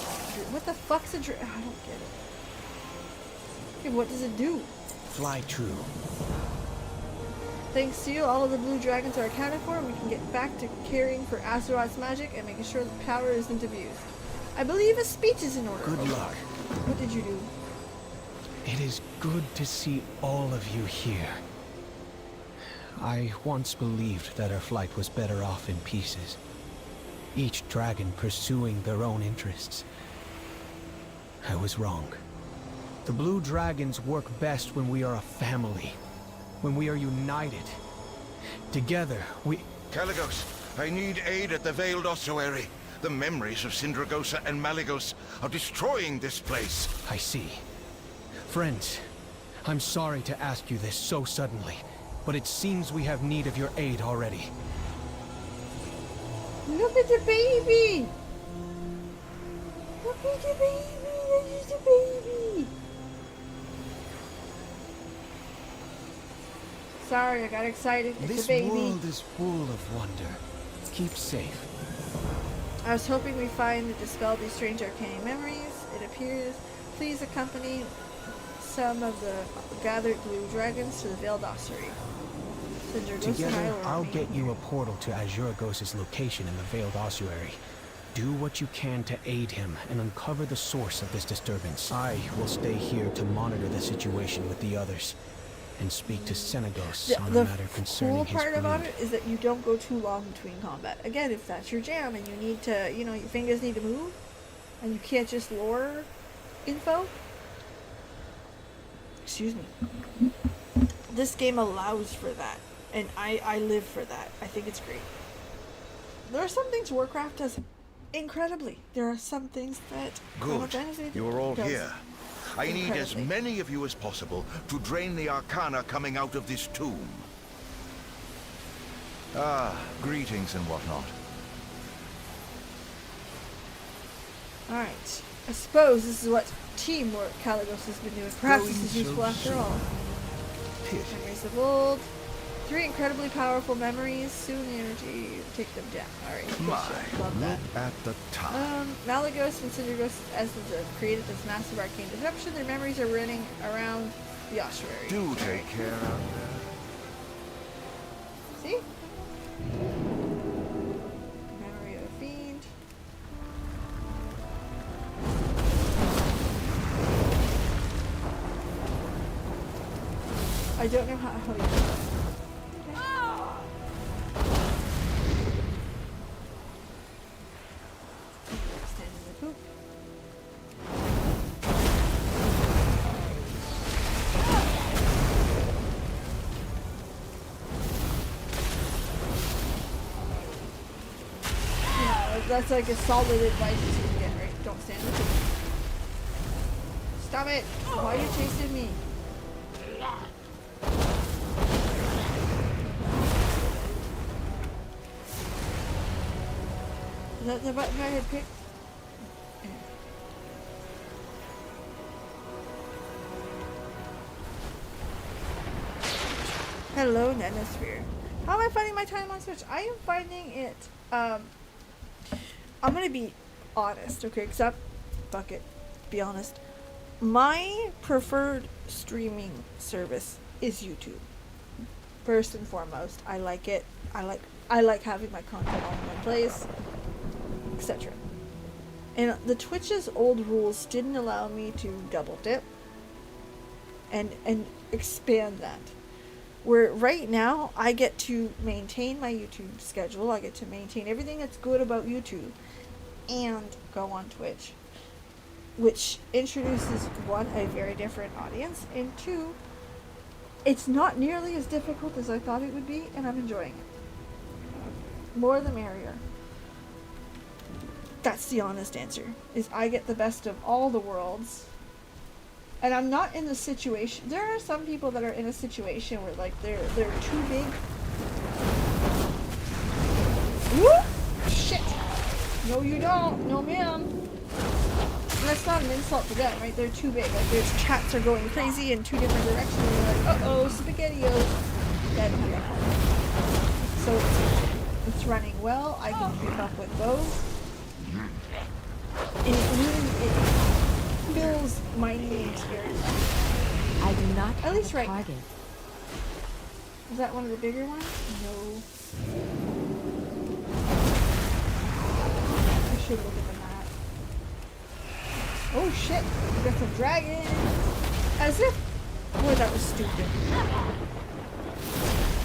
What the fuck's a drake? I don't get it. Okay, what does it do? Fly true. Thanks to you, all of the blue dragons are accounted for, and we can get back to caring for Azeroth's magic and making sure the power isn't abused. I believe a speech is in order. Good luck. What did you do? It is good to see all of you here. I once believed that our flight was better off in pieces, each dragon pursuing their own interests. I was wrong. The blue dragons work best when we are a family, when we are united. Together, we... Caligos, I need aid at the Veiled Ossuary. The memories of Sindragosa and Malygos are destroying this place. I see. Friends, I'm sorry to ask you this so suddenly, but it seems we have need of your aid already. Look at the baby! Look at the baby! That is the baby! Sorry, I got excited. It's This a baby. world is full of wonder. Keep safe. I was hoping we'd find and dispel these strange arcane memories. It appears. Please accompany some of the gathered blue dragons to the Veiled Ossuary. Together, I'll get you a portal to Azuragos' location in the Veiled Ossuary. Do what you can to aid him and uncover the source of this disturbance. I will stay here to monitor the situation with the others. and speak to Senegos The, on the a matter concerning cool his part about brood. it is that you don't go too long between combat. Again, if that's your jam and you need to, you know, your fingers need to move, and you can't just lore info. Excuse me. This game allows for that, and I live for that. I think it's great. There are some things Warcraft does incredibly. There are some things that Final Good. Fantasy You are all does here. I need as incredibly. many of you as possible to drain the arcana coming out of this tomb. Ah, greetings and whatnot. Alright. I suppose this is what teamwork Kaligos has been doing. Perhaps this is useful after all. Pity. Memories of old. 3 incredibly powerful memories. Soon the energy take them down. Alright. My, Love that. look at the time. Malygos and Cinderghost essence have created this massive arcane deception. Their memories are running around the ossuary. Do take care out there. See? Memory of a fiend. I don't know how you do that. Stand in the poop. Yeah, that's like a solid advice you can get, right? Don't stand in the poop. Stop it! Why are you chasing me? Is that the button I had picked? Yeah. Hello, Nanosphere. How am I finding my time on Switch? I am finding it, I'm gonna be honest, okay? Except, fuck it, be honest. My preferred streaming service is YouTube. First and foremost, I like it. I like having my content all in one place, etc. And the Twitch's old rules didn't allow me to double dip and expand that. Where right now I get to maintain my YouTube schedule, I get to maintain everything that's good about YouTube and go on Twitch, which introduces one, a very different audience, and two, it's not nearly as difficult as I thought it would be, and I'm enjoying it. More the merrier. That's the honest answer, is I get the best of all the worlds. And I'm not in the situation. There are some people that are in a situation where like they're too big. Whoop! Shit! No you don't. No ma'am. And that's not an insult to them, right? They're too big. Like their chats are going crazy in 2 different directions. And you're like, uh-oh, spaghettios. That kind of. So it's running well. I can keep up with those. And it fills my needs very well. I do not At least have a right target. Is that one of the bigger ones? No. I should look at the map. Oh shit! We got some dragons! As if... Boy, that was stupid.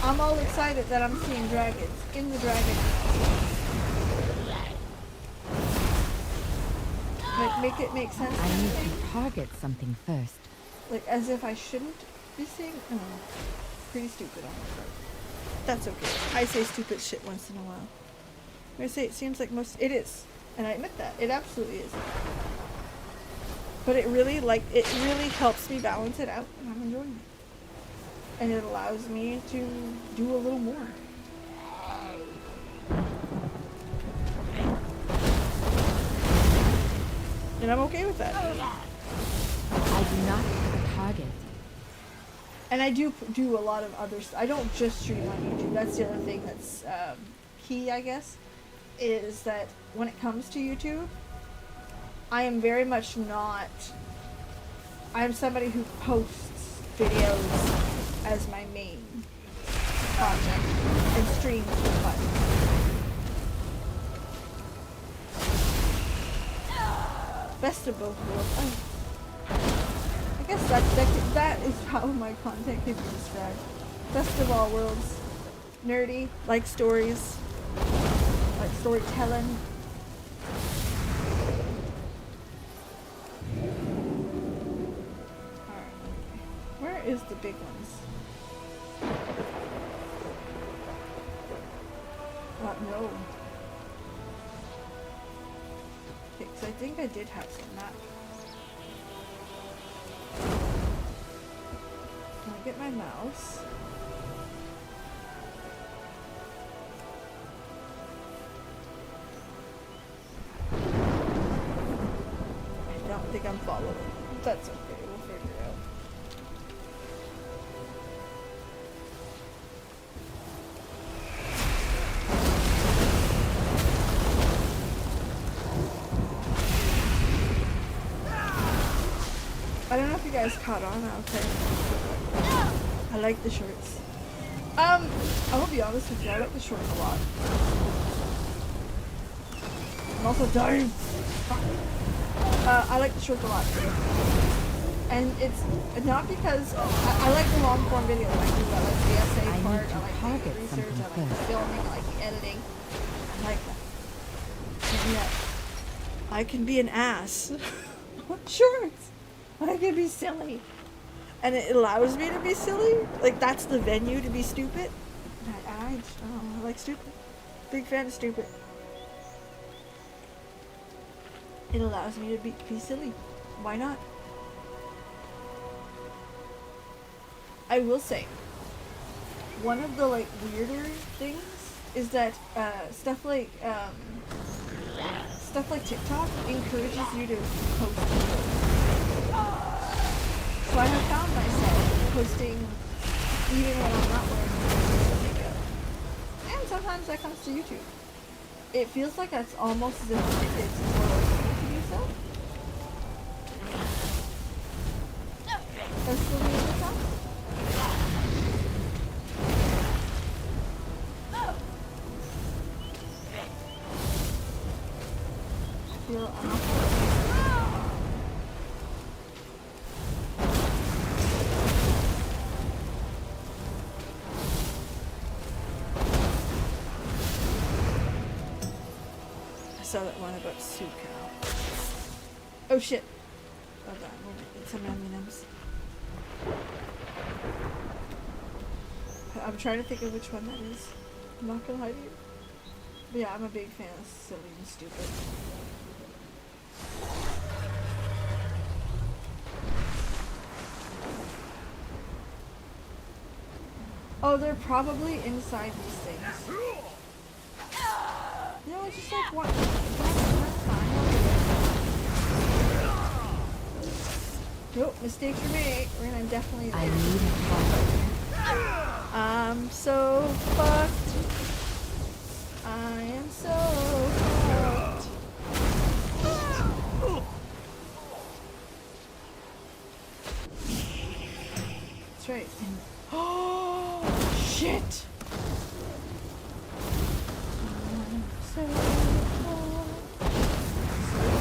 I'm all excited that I'm seeing dragons in the dragon. Like, make it make sense. I need to target something first. Like, as if I shouldn't be seeing... Oh, pretty stupid on my part. That's okay. I say stupid shit once in a while. I say it seems like most... It is. And I admit that. It absolutely is. But it really, it really helps me balance it out, and I'm enjoying it. And it allows me to do a little more. And I'm okay with that. I do not have a target. And I do a lot of other stuff. I don't just stream on YouTube. That's the other thing that's key, I guess, is that when it comes to YouTube, I am very much not... I am somebody who posts videos as my main project and streams with fun. Best of both worlds. Oh. I guess that is how my content can be described. Best of all worlds. Nerdy, like stories, like storytelling. Alright, where is the big ones? No. Okay, so I think I did have some map. I'll get my mouse. I don't think I'm following. That's okay, we'll figure it out. I don't know if you guys caught on out there. I like the shorts. I will be honest with you, I like the shorts a lot. I'm also dying. I like the shorts a lot. And it's not because I like the long form video. I do. I like the essay part. I like the research. I like the filming. I like the editing. I like that. And yet, I can be an ass on shorts. I can be silly. And it allows me to be silly. Like, that's the venue to be stupid. I just don't know. I like stupid. Big fan of stupid. It allows me to be silly. Why not? I will say, one of the, like, weirder things is that, stuff like TikTok encourages you to post videos. So I have found myself posting even when I'm not wearing makeup. And sometimes that comes to YouTube. It feels like that's almost as if it's more okay to do so. That's the way it sounds. I feel awful. I saw that one about Suka. Oh shit. Hold on, we'll get some M&Ms. I'm trying to think of which one that is. I'm not gonna lie to you. But yeah, I'm a big fan of silly and stupid. Oh, they're probably inside these things. No, it's just like one. Nope, mistakes were made. We're gonna definitely. I need a partner. I'm so fucked. I am so fucked. That's right. Oh shit! I'm so fucked. So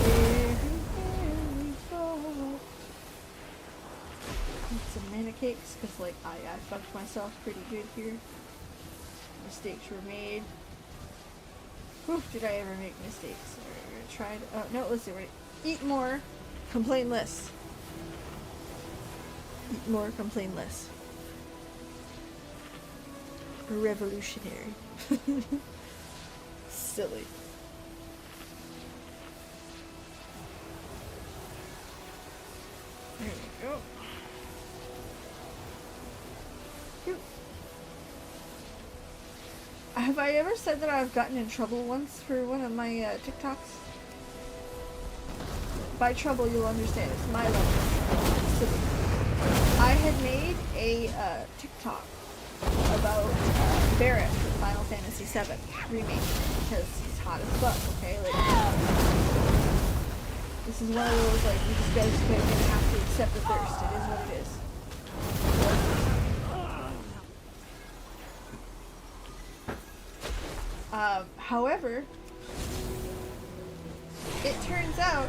very, very fucked. Need some mana cakes, because like I fucked myself pretty good here. Mistakes were made. Whew, did I ever make mistakes? Or tried? Oh no, let's see. Right. Eat more, complain less. Eat more, complain less. Revolutionary. Silly. There we go. Have I ever said that I've gotten in trouble once for one of my TikToks? By trouble, you'll understand. It's my level of trouble. I had made a TikTok about Barrett from Final Fantasy VII Remake because he's hot as fuck, okay? Like, this is one of those, like, you just guys are gonna have to accept the thirst. It is what it is. However, it turns out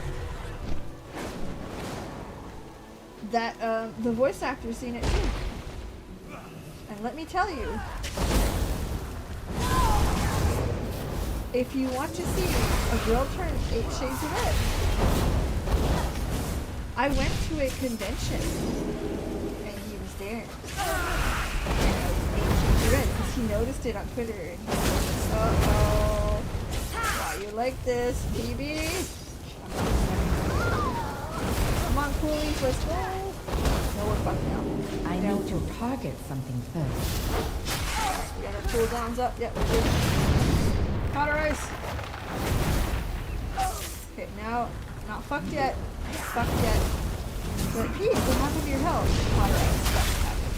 that the voice actor's seen it too. And let me tell you, if you want to see a girl turn 8 shades of red, I went to a convention and he was there. And I was 8 shades of red because he noticed it on Twitter and he was like, uh-oh, why you like this, baby? Come on, coolies, let's go. No, we're fucked now. I need to target something first. We got our cooldowns up. Yep, we're good. Cauterize. Okay, now, not fucked yet. Fucked yet. But Pete, what happened to your health? Cauterize. Fucked happened.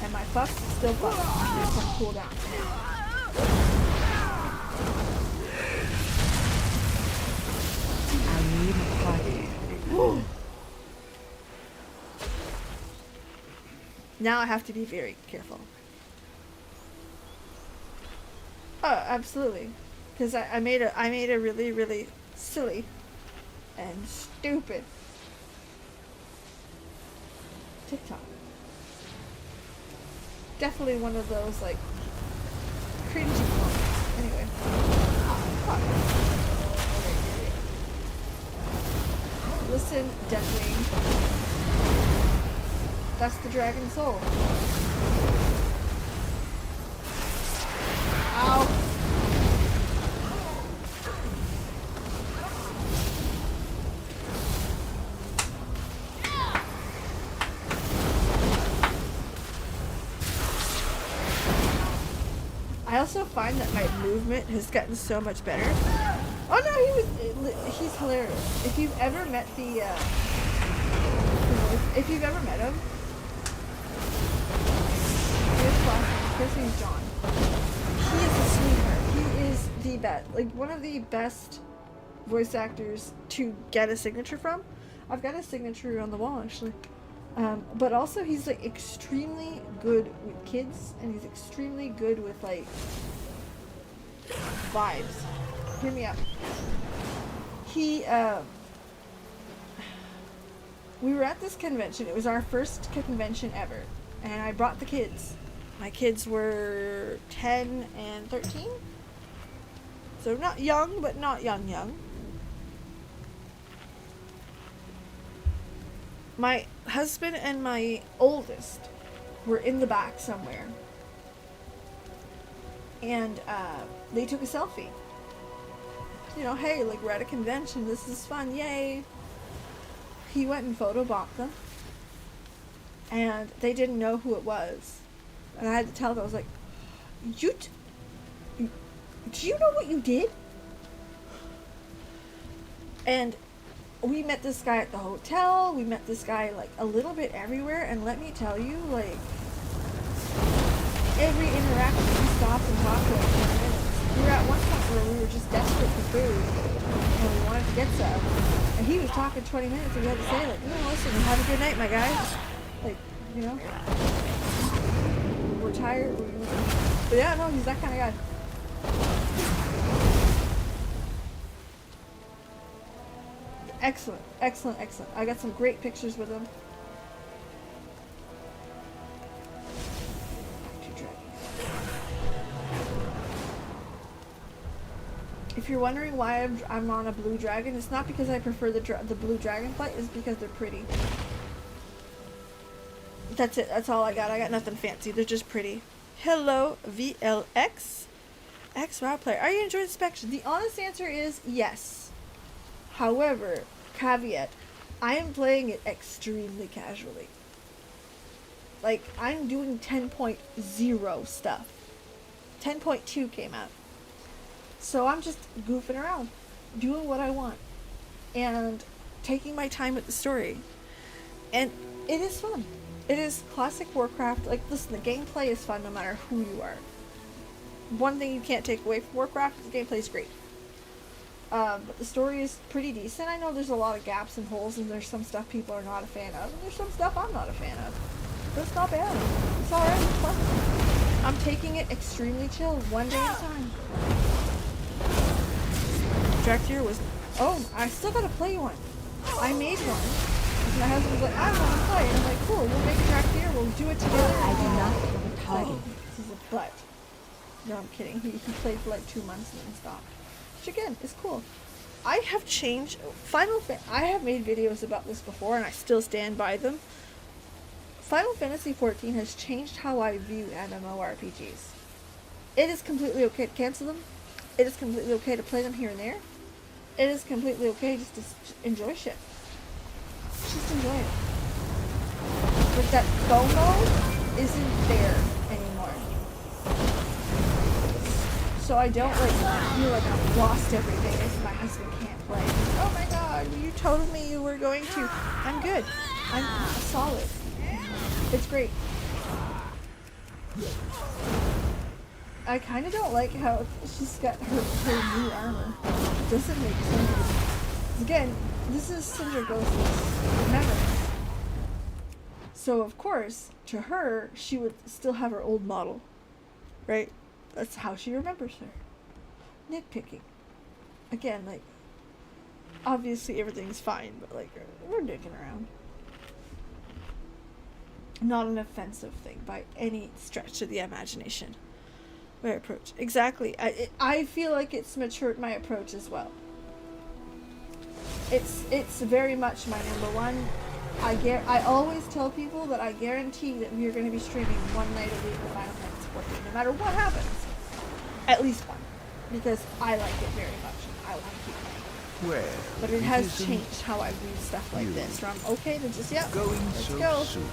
And my fuck's still fucked. There's some cooldowns now. I need a target. Now I have to be very careful. Oh, absolutely. Because I made a really, really silly and stupid TikTok. Definitely one of those like cringy moments. Anyway. Fuck. Listen, Deathwing. That's the dragon soul. Ow. I also find that my movement has gotten so much better. Oh no, he's hilarious. If you've ever met if you've ever met him, his name's John. He is a sweetheart. He is the best, like one of the best voice actors to get a signature from. I've got a signature on the wall actually. But also he's like extremely good with kids, and he's extremely good with like vibes. Hear me out. He we were at this convention. It was our first convention ever, and I brought the kids. My kids were 10 and 13. So not young, but not young. My husband and my oldest were in the back somewhere. And they took a selfie. You know, hey, like we're at a convention, this is fun, yay. He went and photobombed them. And they didn't know who it was. And I had to tell them, I was like, do you know what you did? And we met this guy at the hotel. We met this guy like a little bit everywhere. And let me tell you, like, every interaction we stopped and talked for like 10 minutes. We were at one point where we were just desperate for food. And we wanted to get some. And he was talking 20 minutes and we had to say, like, listen, have a good night, my guy. Like, you know? We're tired. But yeah, no, he's that kind of guy. Excellent. I got some great pictures with him. If you're wondering why I'm on a blue dragon, it's not because I prefer the blue dragonflight, it's because they're pretty. That's it. That's all I got. I got nothing fancy. They're just pretty. Hello, VLX. X-WoW player. Are you enjoying the inspection? The honest answer is yes. However, caveat, I am playing it extremely casually. Like, I'm doing 10.0 stuff. 10.2 came out. So I'm just goofing around, doing what I want, and taking my time with the story. And it is fun. It is classic Warcraft. Like, listen, the gameplay is fun no matter who you are. One thing you can't take away from Warcraft is the gameplay is great. But the story is pretty decent. I know there's a lot of gaps and holes, and there's some stuff people are not a fan of, and there's some stuff I'm not a fan of. But it's not bad. It's alright. It's fun. I'm taking it extremely chill, one day at a time. Dractyr was... Oh, I still gotta play one. I made one. My husband was like, I want to play. And I'm like, cool, we'll make a draft here, we'll do it together. I do not have a target. This is a butt. No, I'm kidding. He played for like 2 months and then stopped. Which again, is cool. I have changed I have made videos about this before and I still stand by them. Final Fantasy XIV has changed how I view MMORPGs. It is completely okay to cancel them. It is completely okay to play them here and there. It is completely okay just to enjoy shit. Just enjoy it. But that FOMO isn't there anymore. So I don't feel like I'm lost every day if my husband can't play. Oh my god, you told me you were going to. I'm good. I'm solid. It's great. I kind of don't like how she's got her new armor. It doesn't make sense. Again, this is Syndragosa's memories. So of course, to her, she would still have her old model. Right? That's how she remembers her. Nitpicking. Again, like, obviously everything's fine, but like, we're dicking around. Not an offensive thing by any stretch of the imagination. My approach. Exactly. I feel like it's matured my approach as well. It's very much my number one. I always tell people that I guarantee that we are going to be streaming one night a week for Final Fantasy XIV, no matter what happens. At least one. Because I like it very much and I want to keep playing. Well, but it has changed how I view stuff like this. Where I'm okay to just, let's go. Soon.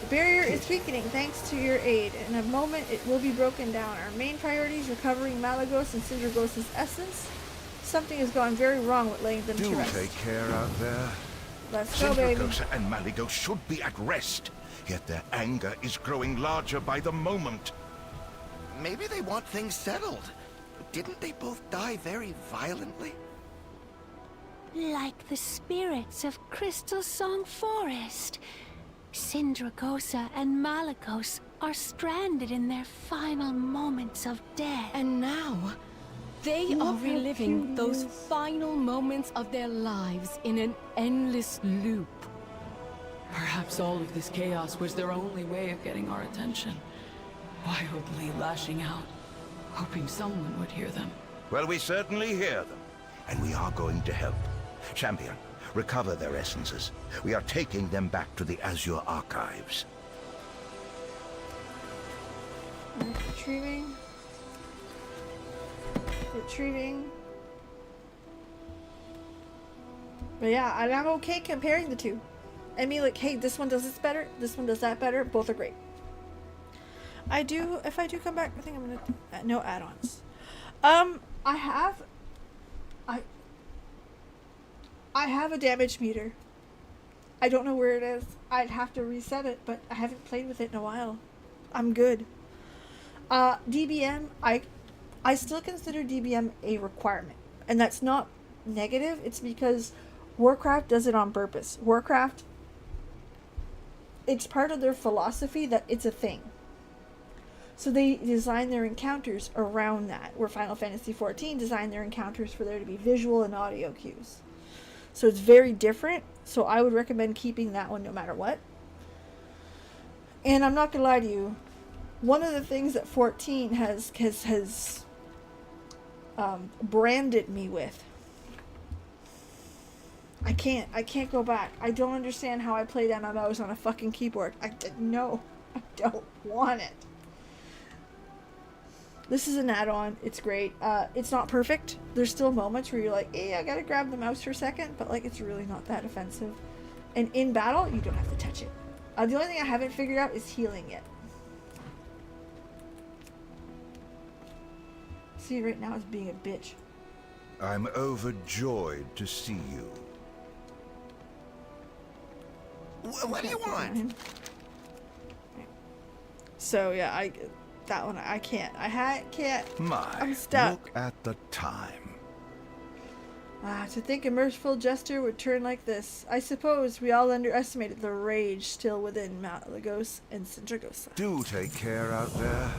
The barrier is weakening thanks to your aid. In a moment, it will be broken down. Our main priority is recovering Malygos and Syndragosa's essence. Something has gone very wrong with laying them to rest. Do take care out there. Let's go, baby. Syndragosa and Malygos should be at rest, yet their anger is growing larger by the moment. Maybe they want things settled. Didn't they both die very violently? Like the spirits of Crystal Song Forest. Syndragosa and Malygos are stranded in their final moments of death. And now, they are reliving those final moments of their lives in an endless loop. Perhaps all of this chaos was their only way of getting our attention. Wildly lashing out, hoping someone would hear them. Well, we certainly hear them, and we are going to help. Champion, recover their essences. We are taking them back to the Azure archives. Retrieving. But yeah, and I'm okay comparing the two. I mean, like, hey, this one does this better, this one does that better, both are great. If I do come back, I think I'm gonna, no add-ons. I have a damage meter. I don't know where it is. I'd have to reset it, but I haven't played with it in a while. I'm good. DBM, I still consider DBM a requirement. And that's not negative. It's because Warcraft does it on purpose. Warcraft, it's part of their philosophy that it's a thing. So they design their encounters around that, where Final Fantasy XIV designed their encounters for there to be visual and audio cues. So it's very different, so I would recommend keeping that one no matter what. And I'm not going to lie to you, one of the things that 14 has branded me with, I can't go back. I don't understand how I played MMOs on a fucking keyboard. I don't want it. This is an add-on. It's great. It's not perfect. There's still moments where you're like, hey, I gotta grab the mouse for a second, but like, it's really not that offensive. And in battle, you don't have to touch it. The only thing I haven't figured out is healing yet. See, right now it's being a bitch. I'm overjoyed to see you. What do you want? So yeah, that one I can't. Can't. I'm stuck. Look at the time. To think a merciful jester would turn like this. I suppose we all underestimated the rage still within Malygos and Syndragosa. Do take care out there.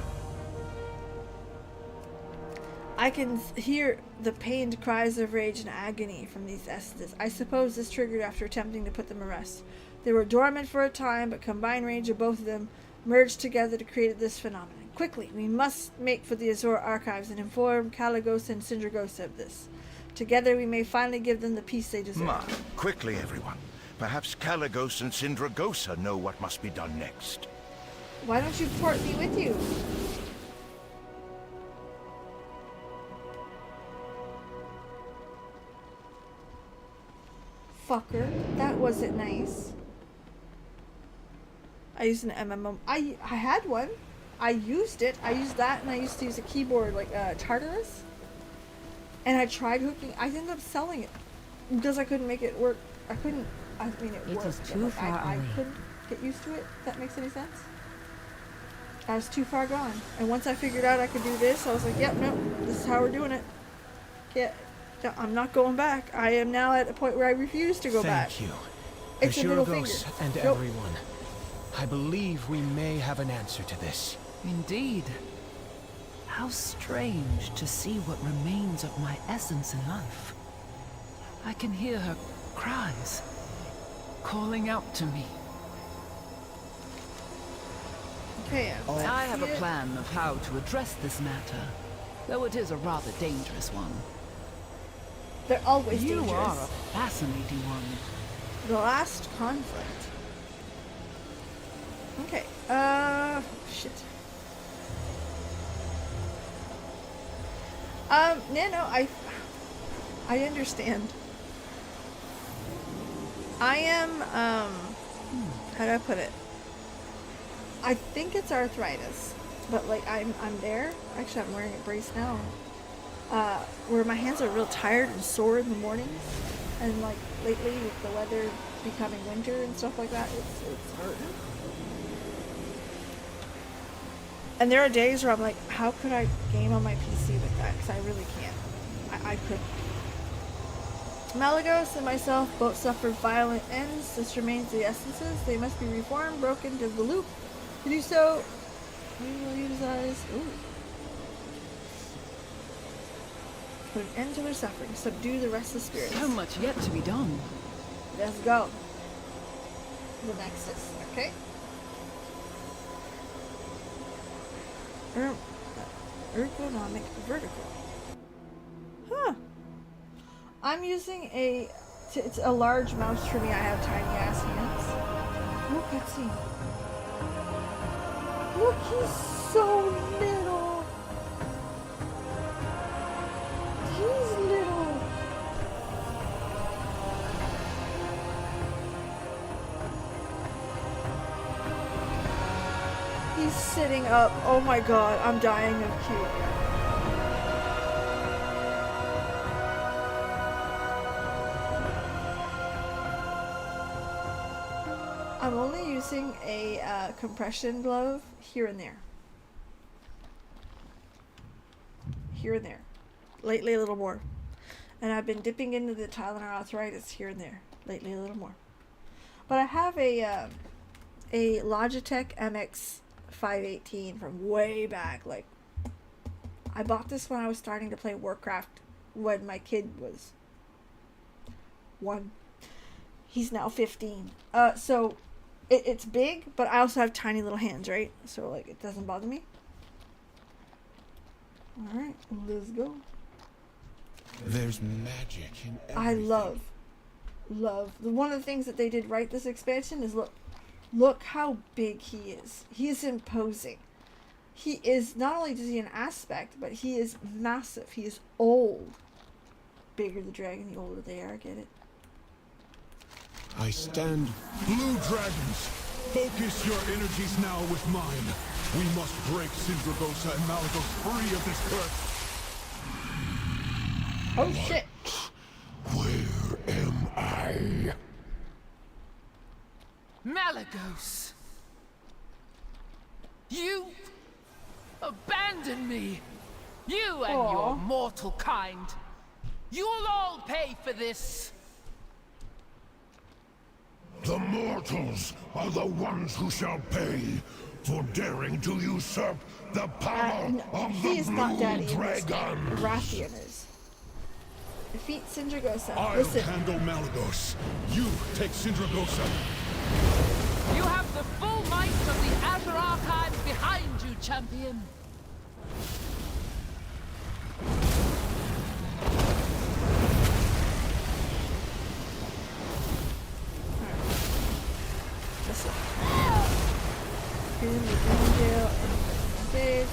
I can hear the pained cries of rage and agony from these essences. I suppose this triggered after attempting to put them to rest. They were dormant for a time, but combined range of both of them merged together to create this phenomenon. Quickly, we must make for the Azor archives and inform Calagosa and Sindragosa of this. Together we may finally give them the peace they deserve. Ma, quickly everyone. Perhaps Calagos and Sindragosa know what must be done next. Why don't you port me with you? Fucker. That wasn't nice. I used an MMO. I had one. I used it. I used that, and I used to use a keyboard like Tartarus. And I tried hooking. I ended up selling it because I couldn't make it work. I couldn't. I mean, it worked. Is too but, like, far I away. couldn't get used to it. If that makes any sense. I was too far gone. And once I figured out I could do this, I was like, "Yep, nope. This is how we're doing it." Yeah, I'm not going back. I am now at a point where I refuse to go back. Thank you. It's a middle finger. Ashuragos and Nope. everyone. I believe we may have an answer to this. Indeed. How strange to see what remains of my essence in life. I can hear her cries, calling out to me. Okay, I have a plan of how to address this matter, though it is a rather dangerous one. They're always You dangerous. are a fascinating one. The last conflict. Okay. Shit. No, I understand. I am, how do I put it? I think it's arthritis, but like I'm there. Actually, I'm wearing a brace now. Where my hands are real tired and sore in the mornings, and like lately with the weather becoming winter and stuff like that, it's hurting. And there are days where I'm like, how could I game on my PC with that? Because I really can't. I couldn't. Malagos and myself both suffered violent ends. This remains the essences. They must be reformed, broken to the loop. To do so, we will utilize... Ooh. Put an end to their suffering. Subdue the restless spirits. So much yet to be done. Let's go. The Nexus, okay? Ergonomic vertical. Huh. I'm using it's a large mouse for me. I have tiny ass hands. Oh, cutscene. Look, he's so little. He's little. He's sitting up. Oh my god, I'm dying of cute. I'm only using a compression glove here and there. Here and there. Lately a little more. And I've been dipping into the Tylenol arthritis here and there. Lately a little more. But I have a Logitech MX 518 from way back. Like, I bought this when I was starting to play Warcraft when my kid was 1. He's now 15. So it's big, but I also have tiny little hands, right? So like it doesn't bother me. All right, let's go. There's magic in everything. I love. One of the things that they did right this expansion is look how big he is. He is imposing. He is, not only does he an aspect, but he is massive. He is old. Bigger the dragon, the older they are. Get it? I stand. Blue dragons, focus your energies now with mine. We must break Sindragosa and Malagos free of this curse. Oh shit! Where am I? Malagos! You abandoned me! You and Aw. your mortal kind! You'll all pay for this! The mortals are the ones who shall pay. for daring to usurp the power of he the is not daddy Blue in this game. Dragon. Rathian is. Defeat Sindragosa. I'll Listen. handle Malagos. You take Sindragosa. You have the full might of the Azure Archives behind you, champion. Listen. Freedom of jail and save.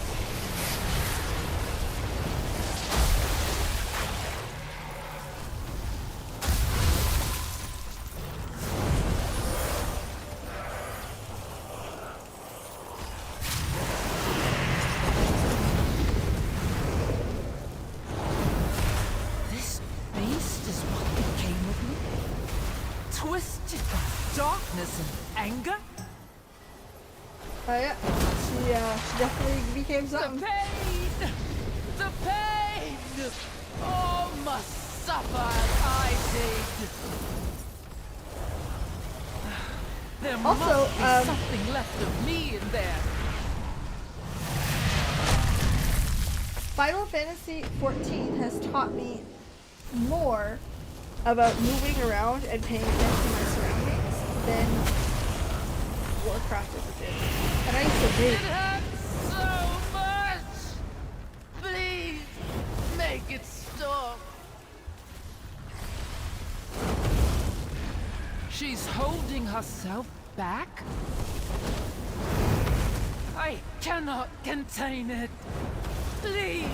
This beast is what became of me? Twisted by darkness and anger? Oh yeah, she definitely became something. The pain! The pain! All must suffer as I did. There Also, must be something left of me in there. Final Fantasy XIV has taught me more about moving around and paying attention to my surroundings than Warcraft ever did. And I used to It hate hurts so much! Please, make it stop. She's holding herself back? I cannot contain it. Please,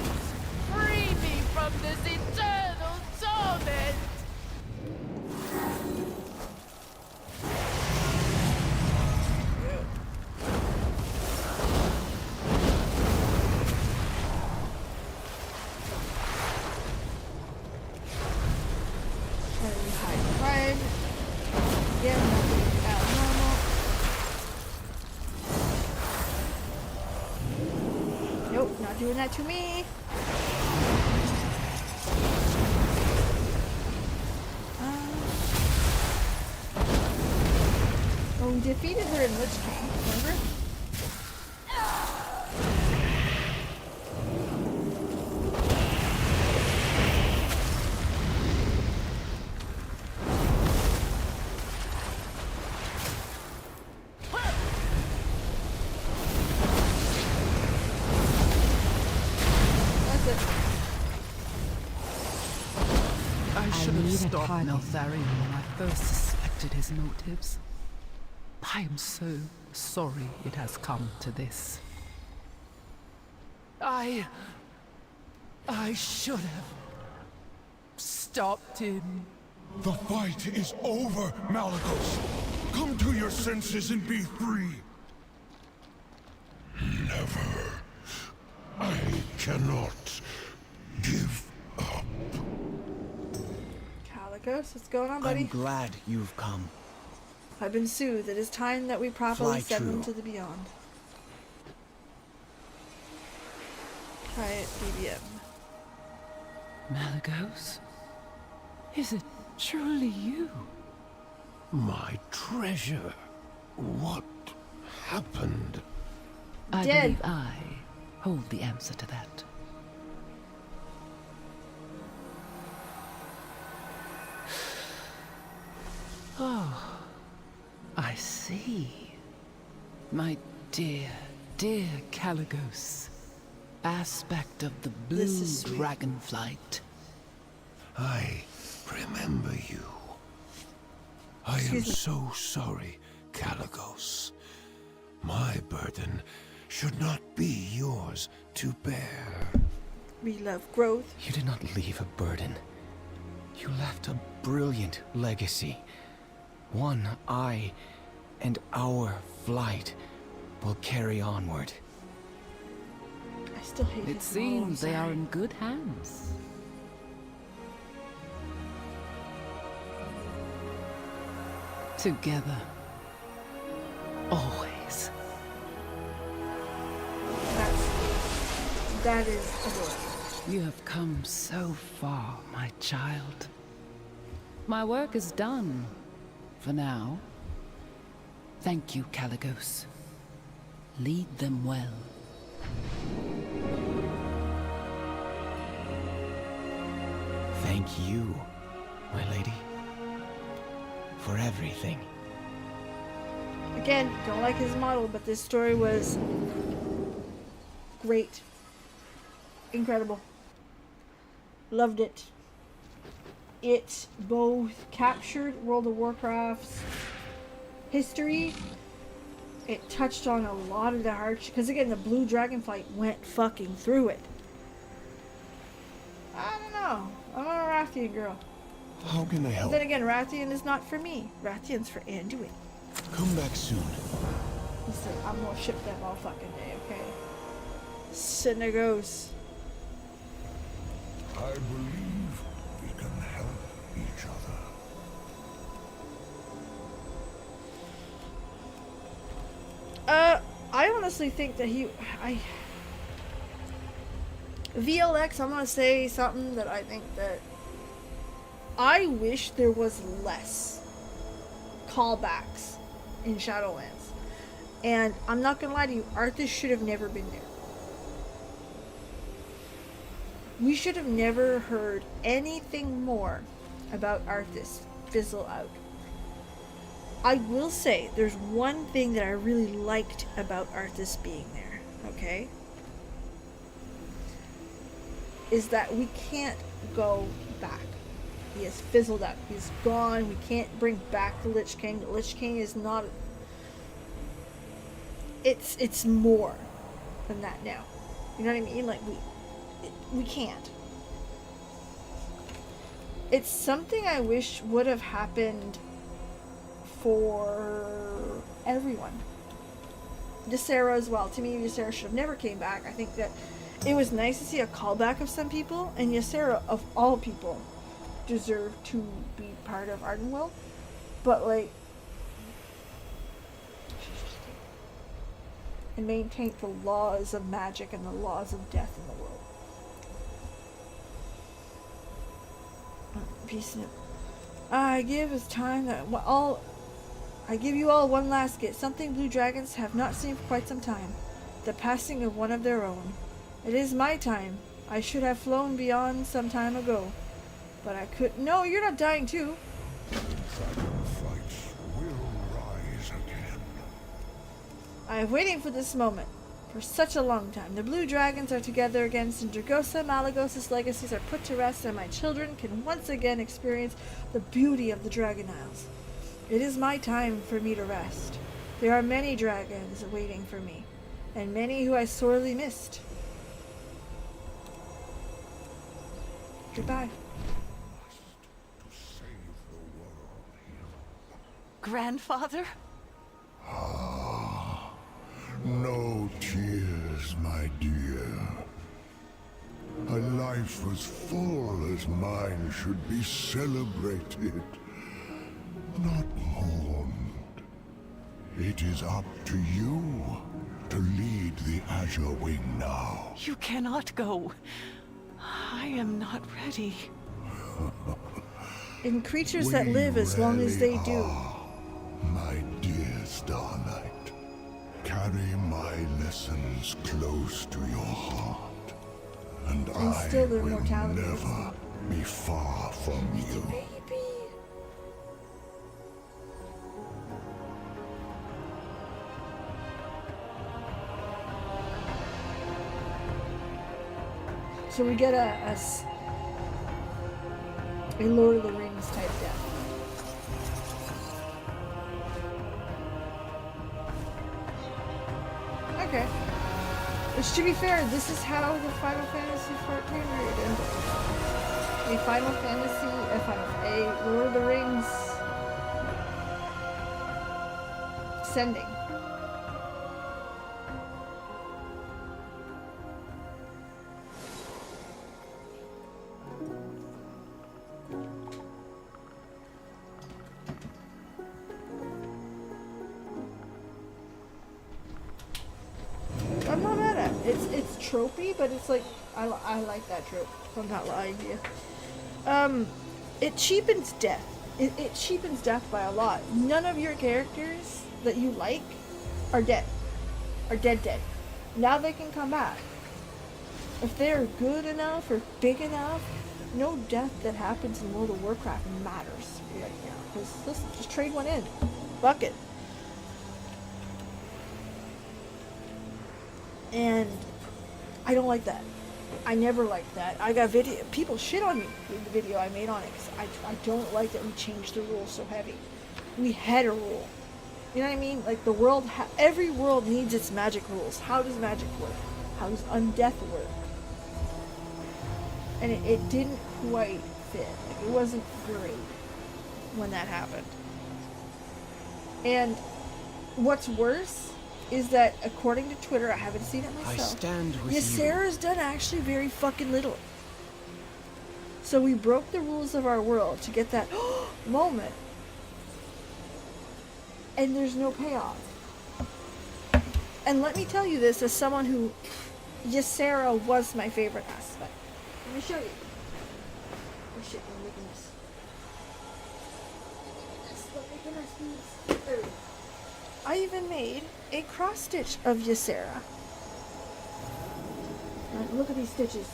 free me from this eternal torment! high crime. Again, nothing abnormal. Nope, not doing that to me. Oh, we defeated her in Lich King, remember? I should have need a stopped target. Neltharion when I first suspected his motives. I am so sorry it has come to this. I should have stopped him. The fight is over, Malagos. Come to your senses and be free. Never. I cannot give up. Calicos, what's going on, buddy? I'm glad you've come. I've been soothed. It is time that we properly Fly send them true. to the beyond. Try it, BBM. Malagos? Is it truly you? My treasure. What happened? I Dead. believe I hold the answer to that. Oh, I see. My dear, dear Caligos. Aspect of the blue This is sweet. dragonflight. I remember you. I am Excuse me. so sorry, Caligos. My burden should not be yours to bear. We love growth. You did not leave a burden. You left a brilliant legacy. One I and our flight will carry onward. I still hate It his seems mom, they are sorry. in good hands. Together. Always. That is adorable. You have come so far, my child. My work is done. For now. Thank you, Caligos. Lead them well. Thank you, my lady, for everything. Again, don't like his model, but this story was great. Incredible. Loved it. It both captured World of Warcraft's history. It touched on a lot of the hardship, because again, the blue dragonflight went fucking through it. I don't know. I'm a Rathian girl. How can I help? Then again, Rathian is not for me. Rathian's for Anduin. Come back soon. Listen, I'm gonna ship them all fucking day, okay? Synagos. I believe we can help each other. I honestly think that VLX, I'm gonna say something that I think that I wish there was less callbacks in Shadowlands. And I'm not gonna lie to you, Arthas should have never been there. We should have never heard anything more about Arthas fizzle out. I will say, there's one thing that I really liked about Arthas being there, okay? Is that we can't go back. He has fizzled out. He's gone. We can't bring back the Lich King. The Lich King is not... It's more than that now. You know what I mean? Like, we can't. It's something I wish would have happened for everyone. Ysera as well. To me, Ysera should have never came back. I think that it was nice to see a callback of some people, and Ysera, of all people, deserved to be part of Ardenweald. But, like, and maintain the laws of magic and the laws of death in the world. Peace and I give as time that I give you all one last gift, something blue dragons have not seen for quite some time. The passing of one of their own. It is my time. I should have flown beyond some time ago. But I could... No, you're not dying too. Dragonflights will rise again. I have waiting for this moment for such a long time. The blue dragons are together again. Sindragosa, Malagos' legacies are put to rest, and my children can once again experience the beauty of the Dragon Isles. It is my time for me to rest. There are many dragons waiting for me, and many who I sorely missed. Goodbye. Grandfather? No tears, my dear. A life as full as mine should be celebrated, not mourned. It is up to you to lead the Azure Wing now. You cannot go. I am not ready. In creatures that live as long as they do. My dear Star Knight, carry my lessons close to your heart, and I still their will mortality never be far from you. So we get a Lord of the Rings type death. Okay. Which, to be fair, this is how the Final Fantasy 14 ended. A Final Fantasy, a Lord of the Rings sending. I'm not mad at it. It's tropey, but it's like I like that trope. I'm not lying to you. It cheapens death. It cheapens death by a lot. None of your characters that you like are dead. are dead. Now they can come back. If they're good enough or big enough, no death that happens in World of Warcraft matters right now. Because listen, just trade one in. Fuck it. And I don't like that. I never liked that. I got people shit on me with the video I made on it. Cause I don't like that we changed the rules so heavy. We had a rule. You know what I mean? Like the world, every world needs its magic rules. How does magic work? How does undeath work? And it didn't quite fit. Like it wasn't great when that happened. And what's worse is that according to Twitter, I haven't seen it myself. I stand with Ysera's done actually very fucking little. So we broke the rules of our world to get that moment. And there's no payoff. And let me tell you this as someone who Ysera was my favorite aspect. Let me show you. Oh shit, I'm making this. Look at this. There we go. I even made a cross stitch of Ysera. And look at these stitches.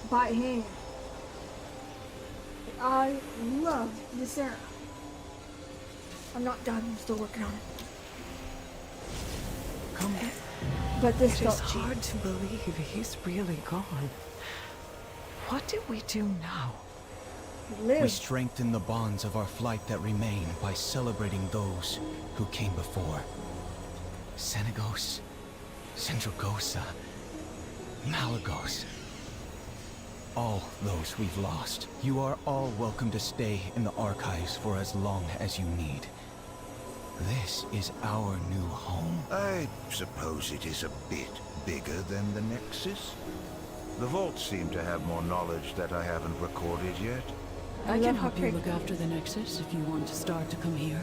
By hand. I love Ysera. I'm not done, I'm still working on it. Come. But this It is felt cheap. hard to believe he's really gone. What do we do now? Live. We strengthen the bonds of our flight that remain by celebrating those who came before. Senegos, Centrogosa, Malagos. All those we've lost. You are all welcome to stay in the archives for as long as you need. This is our new home. I suppose it is a bit bigger than the Nexus. The vaults seem to have more knowledge that I haven't recorded yet. I can help you look after the Nexus if you want to start to come here.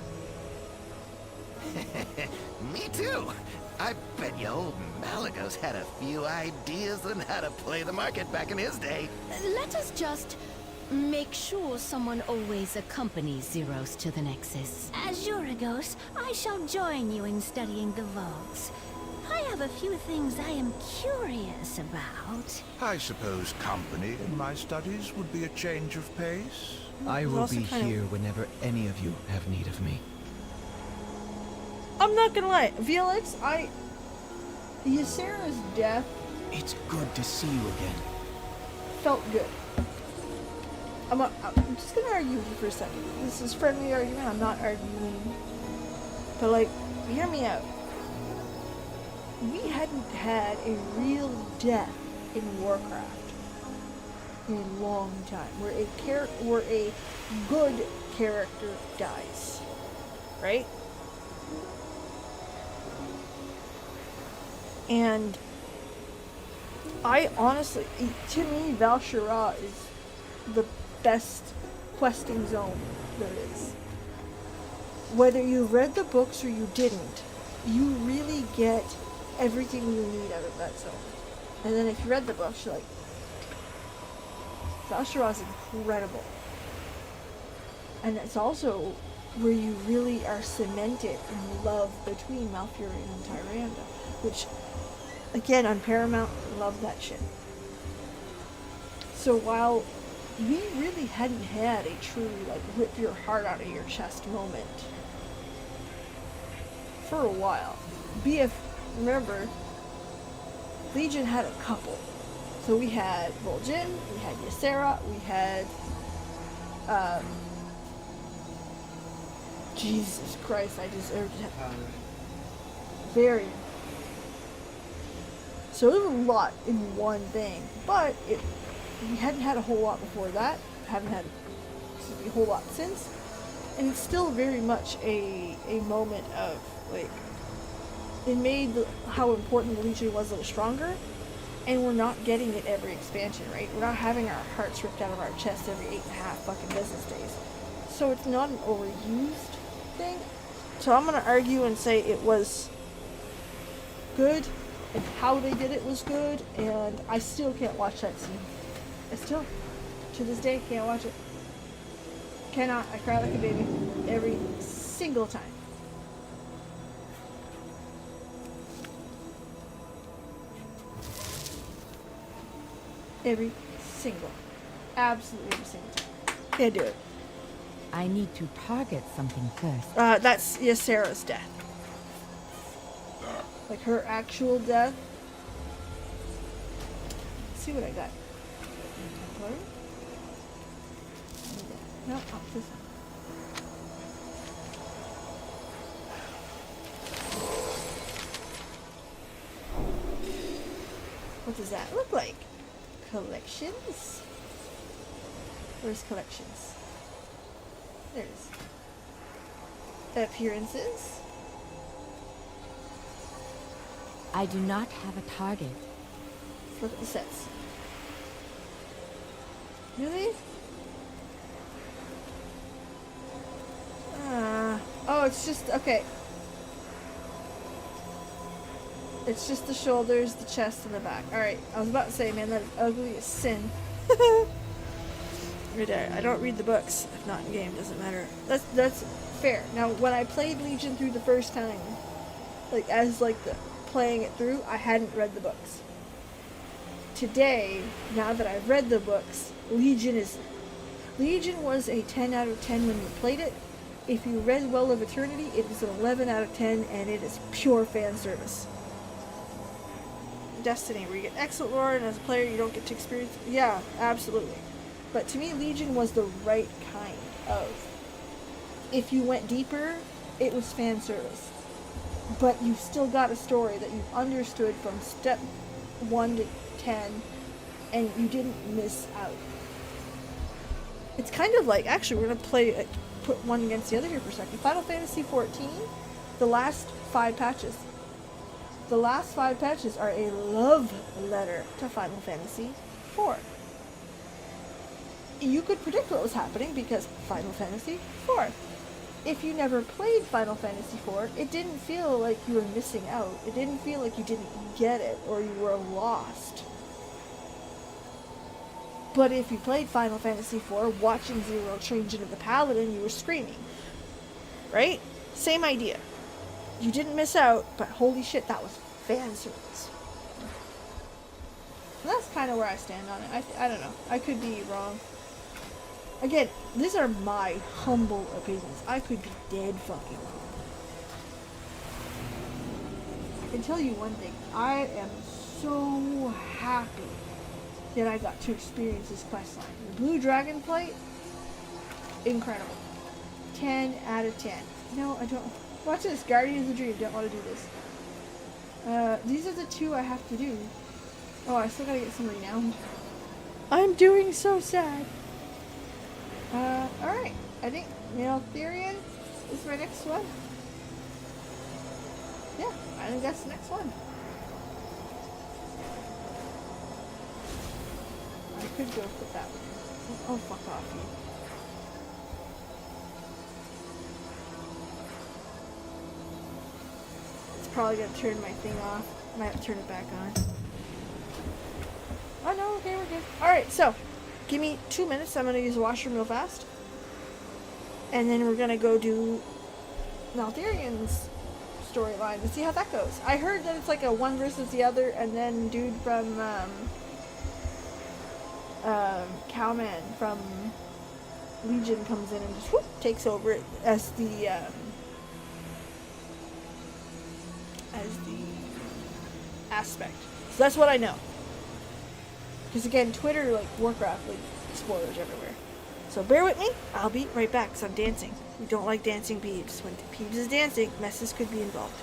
Me too. I bet you old Malagos had a few ideas on how to play the market back in his day. Let us just make sure someone always accompanies Zeros to the Nexus. As Yoragos, I shall join you in studying the vaults. I have a few things I am curious about. I suppose company in my studies would be a change of pace. I will be here whenever any of you have need of me. I'm not gonna lie, Felix, Ysera's death It's good to see you again. felt good. I'm just gonna argue with you for a second. This is friendly argument, I'm not arguing. But like, hear me out. We hadn't had a real death in Warcraft in a long time, where a good character dies, right? And I honestly, to me, Val'Sharah is the best questing zone there is. Whether you read the books or you didn't, you really get everything you need out of that zone. And then if you read the books, you're like, Val'Sharah is incredible. And it's also where you really are cemented in love between Malfurion and Tyrande, which, again, on Paramount, love that shit. So while we really hadn't had a true, like, rip your heart out of your chest moment for a while, remember, Legion had a couple. So we had Vol'jin, we had Ysera, we had, Jesus Christ, I just very. So it was a lot in one thing, but we hadn't had a whole lot before that, haven't had a whole lot since, and it's still very much a moment of, like, it made how important the Legion was a little stronger, and we're not getting it every expansion, right? We're not having our hearts ripped out of our chest every 8.5 fucking business days. So it's not an overused thing. So I'm gonna argue and say it was good, and how they did it was good, and I still can't watch that scene. I still, to this day, can't watch it. Cannot. I cry like a baby every single time. Every single. Absolutely every single time. Can't do it. I need to target something first. That's Sarah's death. Like her actual death. Let's see what I got. No, oh, this one. What does that look like? Collections? Where's collections? There it is. Appearances? I do not have a target. Let's look at the sets. Really? Oh, it's just, okay. It's just the shoulders, the chest, and the back. Alright, I was about to say, man, that is ugly as sin. Right there. I don't read the books. If not in game, doesn't matter. That's fair. Now, when I played Legion through the first time, like, as, like, playing it through, I hadn't read the books. Today, now that I've read the books, Legion was a 10 out of 10 when you played it. If you read Well of Eternity, it is an 11 out of 10, and it is pure fan service. Destiny, where you get excellent lore, and as a player, you don't get to experience. Yeah, absolutely. But to me, Legion was the right kind of. If you went deeper, it was fan service. But you still got a story that you understood from step 1 to 10, and you didn't miss out. It's kind of like, actually, we're gonna put one against the other here for a second. Final Fantasy XIV, the last 5 patches. The last 5 patches are a love letter to Final Fantasy IV. You could predict what was happening because Final Fantasy IV. If you never played Final Fantasy IV, it didn't feel like you were missing out. It didn't feel like you didn't get it or you were lost. But if you played Final Fantasy IV, watching Zero change into the Paladin, you were screaming. Right? Same idea. You didn't miss out, but holy shit, that was fan service. And that's kind of where I stand on it. I don't know. I could be wrong. Again, these are my humble opinions. I could be dead fucking wrong. I can tell you one thing. I am so happy that I got to experience this questline. The Blue Dragon Flight, incredible. 10 out of 10. No, I don't. Watch this. Guardians of the Dream. Don't want to do this. These are the 2 I have to do. Oh, I still gotta get some renown. I'm doing so sad. Alright. I think Maltherian is my next one. Yeah, I think that's the next one. I could go put that one. Oh, fuck off, you. It's probably gonna turn my thing off. I might have to turn it back on. Oh no, okay, we're good. Alright, so, give me 2 minutes. I'm gonna use the washroom real fast. And then we're gonna go do Maltherian's storyline and see how that goes. I heard that it's like a one versus the other, and then dude from, Cowman from Legion comes in and just whoop, takes over it as the aspect. So that's what I know. Because again, Twitter, like Warcraft, like spoilers everywhere. So bear with me. I'll be right back because I'm dancing. We don't like dancing Peeves. When Peeves is dancing, messes could be involved.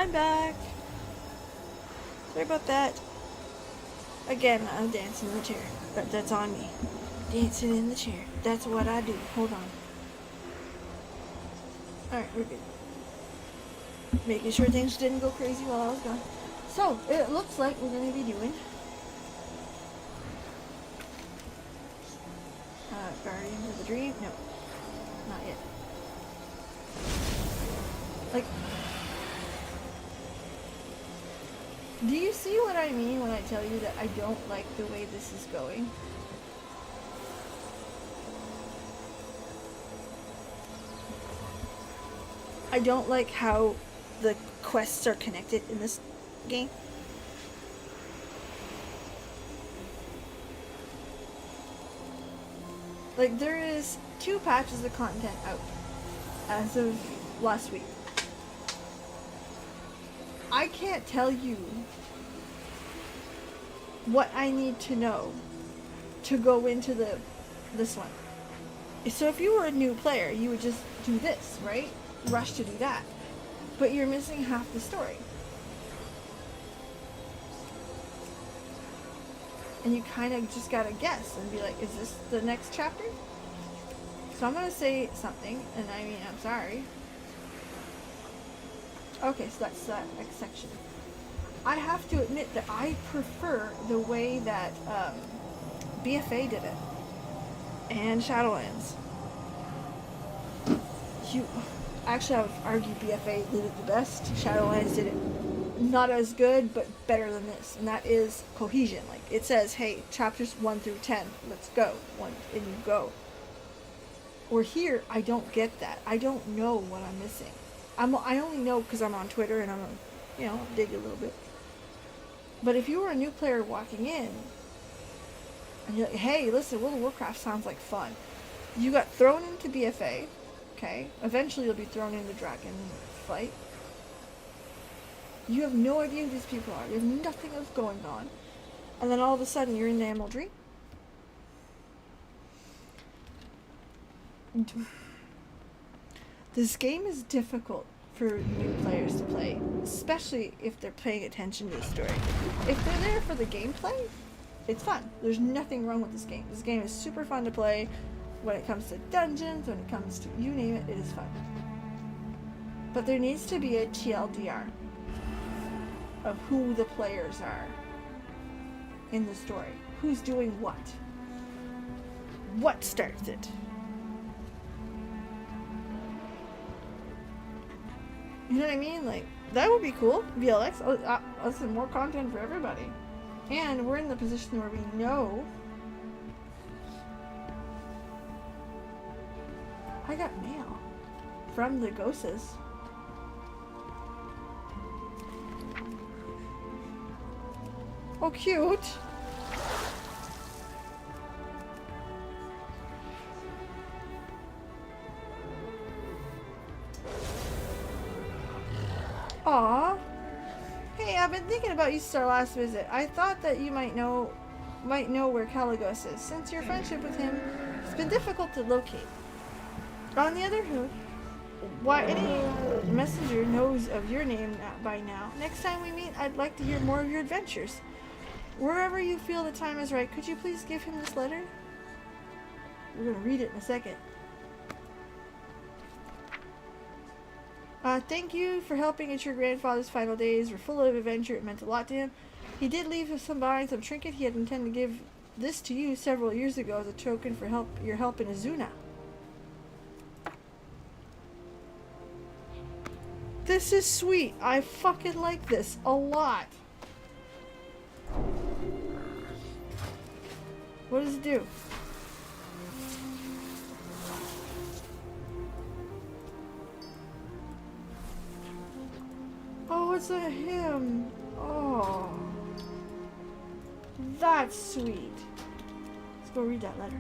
I'm back. Sorry about that. Again, I'm dancing in the chair. That's on me. Dancing in the chair. That's what I do. Hold on. Alright, we're good. Making sure things didn't go crazy while I was gone. So, it looks like we're going to be doing Guardians of the Dream. No, not yet. Like, do you see what I mean when I tell you that I don't like the way this is going? I don't like how the quests are connected in this game. Like, there is 2 patches of content out as of last week. I can't tell you what I need to know to go into this one. So if you were a new player, you would just do this, right? Rush to do that. But you're missing half the story. And you kind of just gotta guess and be like, is this the next chapter? So I'm gonna say something, and I mean, I'm sorry. Okay, so that's that next section. I have to admit that I prefer the way that BFA did it. And Shadowlands. Actually, I would argue BFA did it the best. Shadowlands did it not as good, but better than this. And that is cohesion. Like, it says, hey, chapters 1 through 10, let's go. And you go. Or here, I don't get that. I don't know what I'm missing. I only know because I'm on Twitter and I'm, dig a little bit. But if you were a new player walking in, and you're like, hey, listen, World of Warcraft sounds like fun. You got thrown into BFA, okay? Eventually you'll be thrown into Dragon Fight. You have no idea who these people are. You have nothing else going on. And then all of a sudden you're in the Emerald Dream. This game is difficult for new players to play, especially if they're paying attention to the story. If they're there for the gameplay, it's fun. There's nothing wrong with this game. This game is super fun to play. When it comes to dungeons, when it comes to you name it, it is fun. But there needs to be a TLDR of who the players are in the story. Who's doing what? What starts it? You know what I mean? Like, that would be cool. VLX, listen, more content for everybody. And we're in the position where we know. I got mail from the Ghostes. Oh, cute. Aw. Hey, I've been thinking about you since our last visit. I thought that you might know where Caligos is. Since your friendship with him, it's been difficult to locate. On the other hand, why any messenger knows of your name by now. Next time we meet, I'd like to hear more of your adventures. Wherever you feel the time is right, could you please give him this letter? We're going to read it in a second. Thank you for helping at your grandfather's final days. Were full of adventure. It meant a lot to him. He did leave us some trinket. He had intended to give this to you several years ago as a token for your help in Azuna. This is sweet. I fucking like this a lot. What does it do? Oh, it's a hymn. Oh. That's sweet. Let's go read that letter.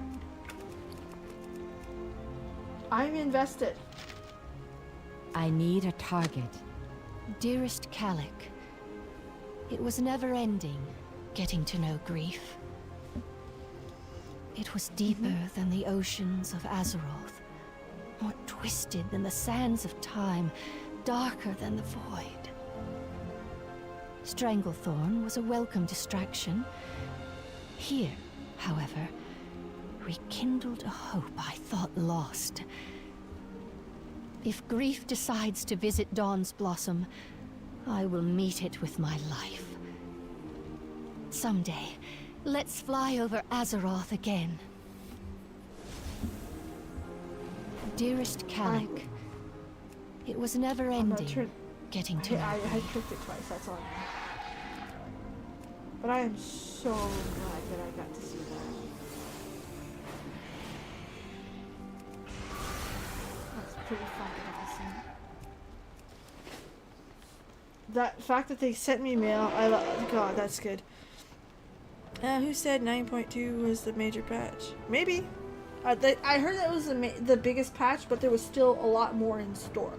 I'm invested. I need a target. Dearest Calic, it was never ending, getting to know grief. It was deeper than the oceans of Azeroth, more twisted than the sands of time, darker than the void. Stranglethorn was a welcome distraction. Here, however, rekindled a hope I thought lost. If grief decides to visit Dawn's Blossom, I will meet it with my life. Someday, let's fly over Azeroth again. Dearest Calic, it was never-ending getting to know I clicked it twice, that's all I know. But I am so glad that I got to see that. That's pretty fucking awesome. That fact that they sent me mail, I love. God, that's good. Who said 9.2 was the major patch? Maybe. I heard that was the biggest patch, but there was still a lot more in store.